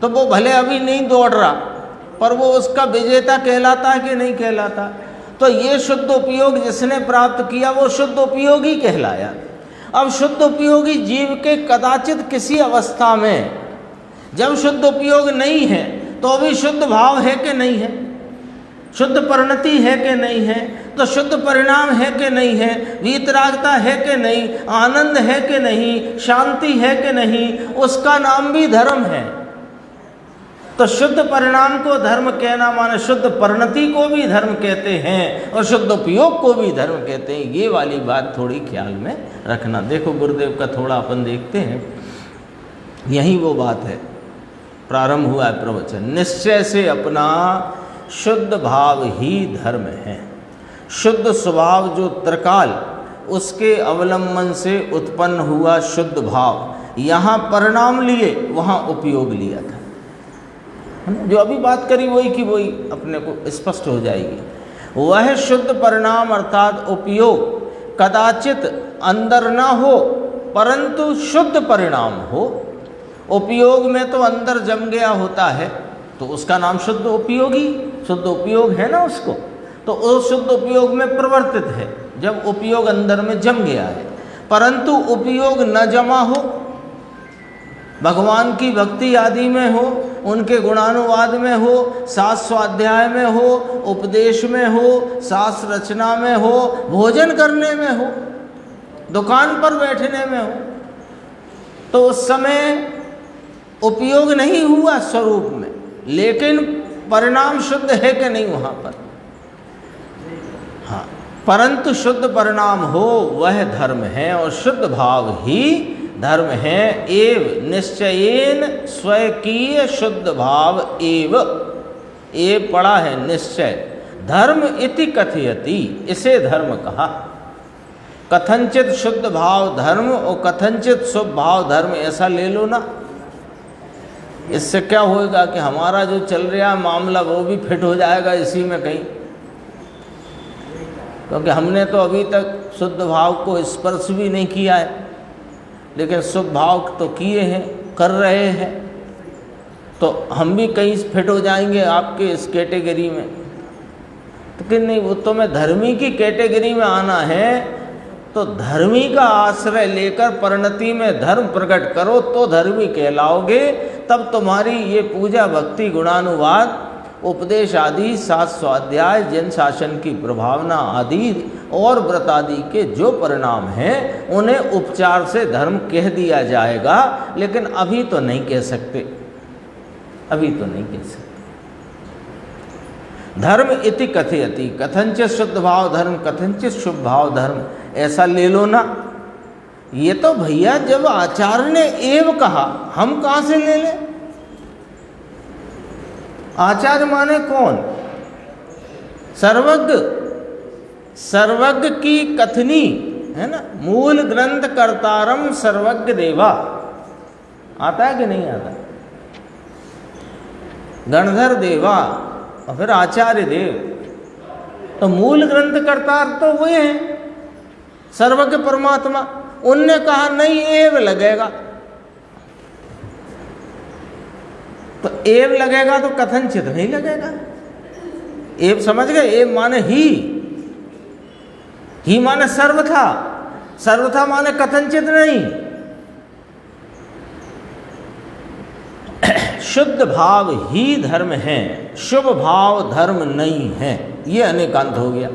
तो वो भले अभी नहीं दौड़ रहा, पर वो उसका विजेता कहलाता है कि नहीं कहलाता? तो ये शुद्ध उपयोग जिसने प्राप्त किया वो शुद्ध उपयोगी कहलाया। अब शुद्ध उपयोगी जीव के कदाचित किसी अवस्था में जब शुद्ध उपयोग नहीं है तो अभी शुद्ध भाव है कि नहीं है, शुद्ध परिणति है कि नहीं है, तो शुद्ध परिणाम है कि नहीं है, वीतरागता है कि नहीं, आनंद है कि नहीं, शांति है कि नहीं, उसका नाम भी धर्म है। तो शुद्ध परिणाम को धर्म कहना माने शुद्ध परिणति को भी धर्म कहते हैं और शुद्ध उपयोग को भी धर्म कहते हैं। ये वाली बात थोड़ी ख्याल में रखना। देखो गुरुदेव का थोड़ा अपन देखते हैं, यही वो बात है। प्रारंभ हुआ है प्रवचन, निश्चय से अपना शुद्ध भाव ही धर्म है। शुद्ध स्वभाव जो त्रिकाल, उसके अवलंबन से उत्पन्न हुआ शुद्ध भाव, यहाँ परिणाम लिए वहाँ उपयोग लिया था। जो अभी बात करी वही की वही अपने को स्पष्ट हो जाएगी। वह शुद्ध परिणाम अर्थात उपयोग कदाचित अंदर ना हो परंतु शुद्ध परिणाम हो। उपयोग में तो अंदर जम गया होता है तो उसका नाम शुद्ध उपयोगी, शुद्ध उपयोग है ना उसको, तो उस शुद्ध उपयोग में प्रवर्तित है जब उपयोग अंदर में जम गया है। परंतु उपयोग न जमा हो, भगवान की भक्ति आदि में हो, उनके गुणानुवाद में हो, शास्त्र स्वाध्याय में हो, उपदेश में हो, शास्त्र रचना में हो, भोजन करने में हो, दुकान पर बैठने में हो, तो उस समय उपयोग नहीं हुआ स्वरूप में, लेकिन परिणाम शुद्ध है कि नहीं वहाँ पर? हाँ, परंतु शुद्ध परिणाम हो वह धर्म है और शुद्ध भाव ही धर्म है। एव निश्चयेन स्वकीय शुद्ध भाव एव, ए पड़ा है निश्चय, धर्म इति कथयति, इसे धर्म कहा। कथनचित शुद्ध भाव धर्म और कथनचित शुभ भाव धर्म, ऐसा ले लो ना। इससे क्या होएगा कि हमारा जो चल रहा मामला वो भी फिट हो जाएगा इसी में कहीं, क्योंकि हमने तो अभी तक शुद्ध भाव को स्पर्श भी नहीं किया है, लेकिन शुभ भाव तो किए हैं, कर रहे हैं, तो हम भी कहीं फिट हो जाएंगे आपके इस कैटेगरी में। तो कि नहीं, वो तो मैं धर्मी की कैटेगरी में आना है, तो धर्मी का आश्रय लेकर परिणति में धर्म प्रकट करो तो धर्मी कहलाओगे। तब तुम्हारी ये पूजा भक्ति गुणानुवाद उपदेश आदि शास्त्र स्वाध्याय जन शासन की प्रभावना आदि और व्रत आदि के जो परिणाम हैं उन्हें उपचार से धर्म कह दिया जाएगा। लेकिन अभी तो नहीं कह सकते, अभी तो नहीं कह सकते। धर्म इति कथयति, कथनचित शुद्ध भाव धर्म कथनचित शुभ भाव धर्म, ऐसा ले लो ना। ये तो भैया जब आचार्य ने एव कहा, हम कहाँ से ले लें? आचार्य माने कौन? सर्वज्ञ, सर्वज्ञ की कथनी है ना। मूल ग्रंथ कर्तारम सर्वज्ञ देवा, आता है कि नहीं आता? गणधर देवा और फिर आचार्य देव, तो मूल ग्रंथ कर्तार तो वे हैं सर्वज्ञ परमात्मा। उनने कहा नहीं एव लगेगा, तो एव लगेगा तो कथनचित नहीं लगेगा। एव समझ गए? एव माने ही माने सर्वथा, सर्वथा माने कथनचित नहीं। शुद्ध भाव ही धर्म है, शुभ भाव धर्म नहीं है, ये अनेकांत हो गया।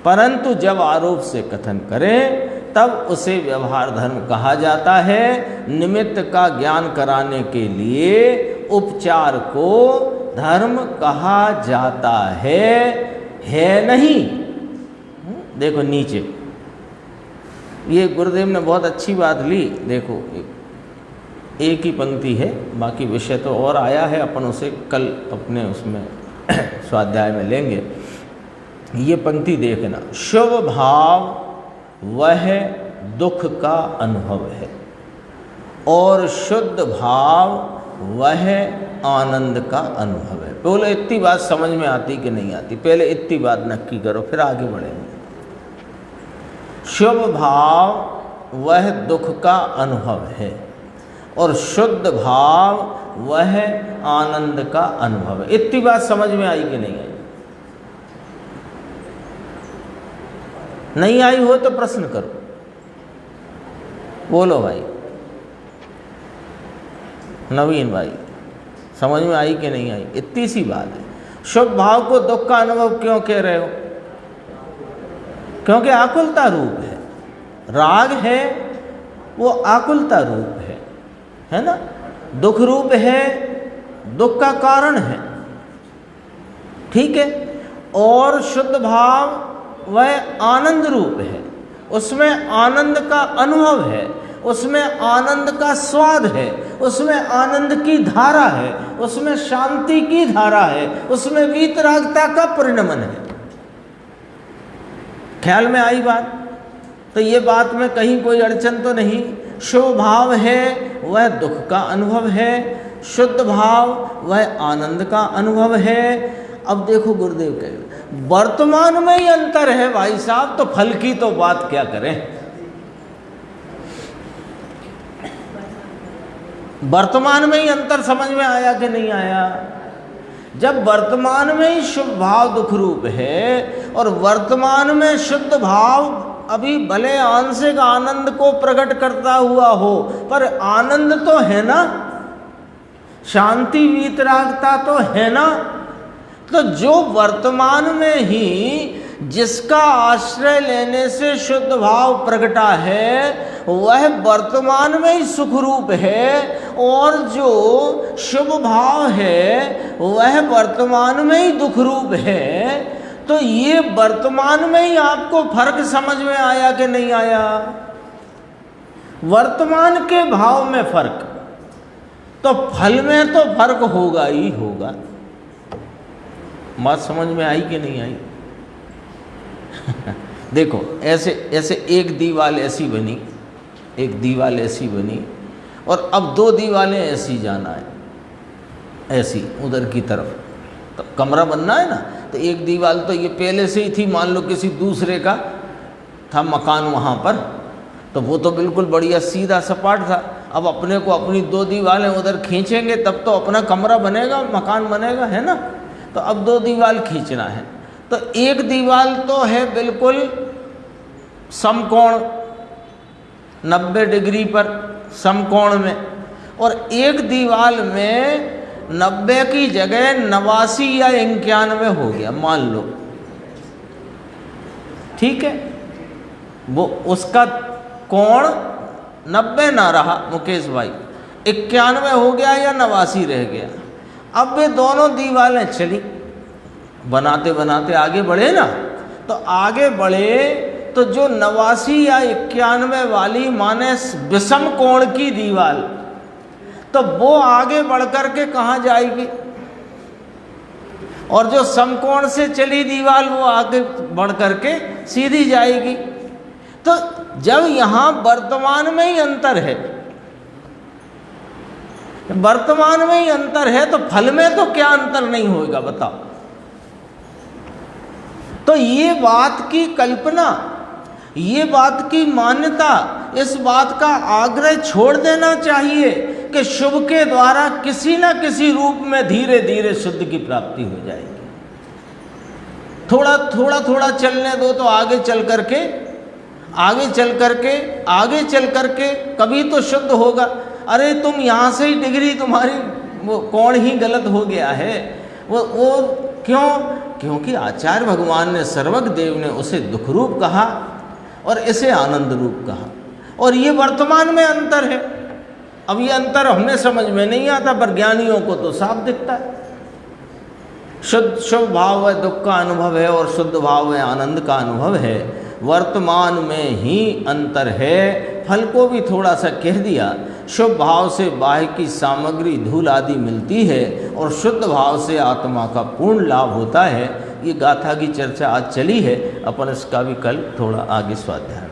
परंतु जब आरोप से कथन करें तब उसे व्यवहार धर्म कहा जाता है। निमित्त का ज्ञान कराने के लिए उपचार को धर्म कहा जाता है नहीं। देखो नीचे ये गुरुदेव ने बहुत अच्छी बात ली। देखो एक ही पंक्ति है, बाकी विषय तो और आया है, अपन उसे कल अपने उसमें स्वाध्याय में लेंगे। ये पंक्ति देखना, शुभ भाव वह दुख का अनुभव है और शुद्ध भाव वह आनंद का अनुभव है। पहले इतनी बात समझ में आती कि नहीं आती? पहले इतनी बात नक्की करो, फिर आगे बढ़ेंगे। शुभ भाव वह दुख का अनुभव है और शुद्ध भाव वह आनंद का अनुभव है। इतनी बात समझ में आई कि नहीं आई? नहीं आई हो तो प्रश्न करो, बोलो भाई। नवीन भाई, समझ में आई कि नहीं आई? इतनी सी बात है। शुभ भाव को दुख का अनुभव क्यों कह रहे हो? क्योंकि आकुलता रूप है। राग है वो आकुलता रूप है ना। दुख रूप है दुख का कारण है, ठीक है। और शुद्ध भाव वह आनंद रूप है, उसमें आनंद का अनुभव है, उसमें आनंद का स्वाद है, उसमें आनंद की धारा है, उसमें शांति की धारा है, उसमें वीतरागता का परिणमन है। ख्याल में आई बात? तो ये बात में कहीं कोई अड़चन तो नहीं। शुभ भाव है वह दुख का अनुभव है, शुद्ध भाव वह आनंद का अनुभव है। अब देखो गुरुदेव कहे वर्तमान में ही अंतर है भाई साहब, तो फल की तो बात क्या करें। वर्तमान में ही अंतर समझ में आया कि नहीं आया? जब वर्तमान में ही शुभ भाव दुख रूप है और वर्तमान में शुद्ध भाव अभी भले आंशिक आनंद को प्रकट करता हुआ हो, पर आनंद तो है ना, शांति वीतरागता तो है ना। तो जो वर्तमान में ही जिसका आश्रय लेने से शुद्ध भाव प्रकटा है वह वर्तमान में ही सुख रूप है, और जो शुभ भाव है वह वर्तमान में ही दुख रूप है। तो ये वर्तमान में ही आपको फर्क समझ में आया कि नहीं आया? वर्तमान के भाव में फर्क, तो फल में तो फर्क होगा ही होगा। बात समझ में आई कि नहीं आई? देखो ऐसे ऐसे एक दीवाल ऐसी बनी, एक दीवाल ऐसी बनी, और अब दो दीवालें ऐसी जाना है, ऐसी उधर की तरफ तो कमरा बनना है ना। तो एक दीवार तो ये पहले से ही थी, मान लो किसी दूसरे का था मकान वहाँ पर, तो वो तो बिल्कुल बढ़िया सीधा सपाट था। अब अपने को अपनी दो दीवारें उधर खींचेंगे तब तो अपना कमरा बनेगा, मकान बनेगा, है ना। तो अब दो दीवार खींचना है, तो एक दीवार तो है बिल्कुल समकोण 90 डिग्री पर समकोण में, और एक दीवार में 90 की जगह 89 या 91 हो गया मान लो, ठीक है। वो उसका कोण 90 ना रहा मुकेश भाई, 91 हो गया या 89 रह गया। अब वे दोनों दीवारें चली, बनाते बनाते आगे बढ़े ना, तो आगे बढ़े तो जो 89 या 91 वाली माने विषम कोण की दीवार, तो वो आगे बढ़ कर के कहाँ जाएगी, और जो समकोण से चली दीवार वो आगे बढ़ कर के सीधी जाएगी। तो जब यहाँ वर्तमान में ही अंतर है, वर्तमान में ही अंतर है, तो फल में तो क्या अंतर नहीं होगा बताओ। तो ये बात की कल्पना, ये बात की मान्यता, इस बात का आग्रह छोड़ देना चाहिए कि शुभ के द्वारा किसी न किसी रूप में धीरे धीरे शुद्ध की प्राप्ति हो जाएगी। थोड़ा थोड़ा थोड़ा चलने दो, तो आगे चल करके कभी तो शुद्ध होगा। अरे तुम यहाँ से ही डिग्री तुम्हारी वो कोण ही गलत हो गया है, वो क्यों? क्योंकि आचार्य भगवान ने सर्वज्ञ देव ने उसे दुख रूप कहा और इसे आनंद रूप कहा, और ये वर्तमान में अंतर है। अब ये अंतर हमें समझ में नहीं आता, पर ज्ञानियों को तो साफ दिखता है। शुभ भाव है दुख का अनुभव है, और शुद्ध भाव है आनंद का अनुभव है। वर्तमान में ही अंतर है। फल को भी थोड़ा सा कह दिया। शुभ भाव से बाह्य की सामग्री धूल आदि मिलती है, और शुद्ध भाव से आत्मा का पूर्ण लाभ होता है। ये गाथा की चर्चा आज चली है, अपन इसका भी कल थोड़ा आगे स्वाध्याय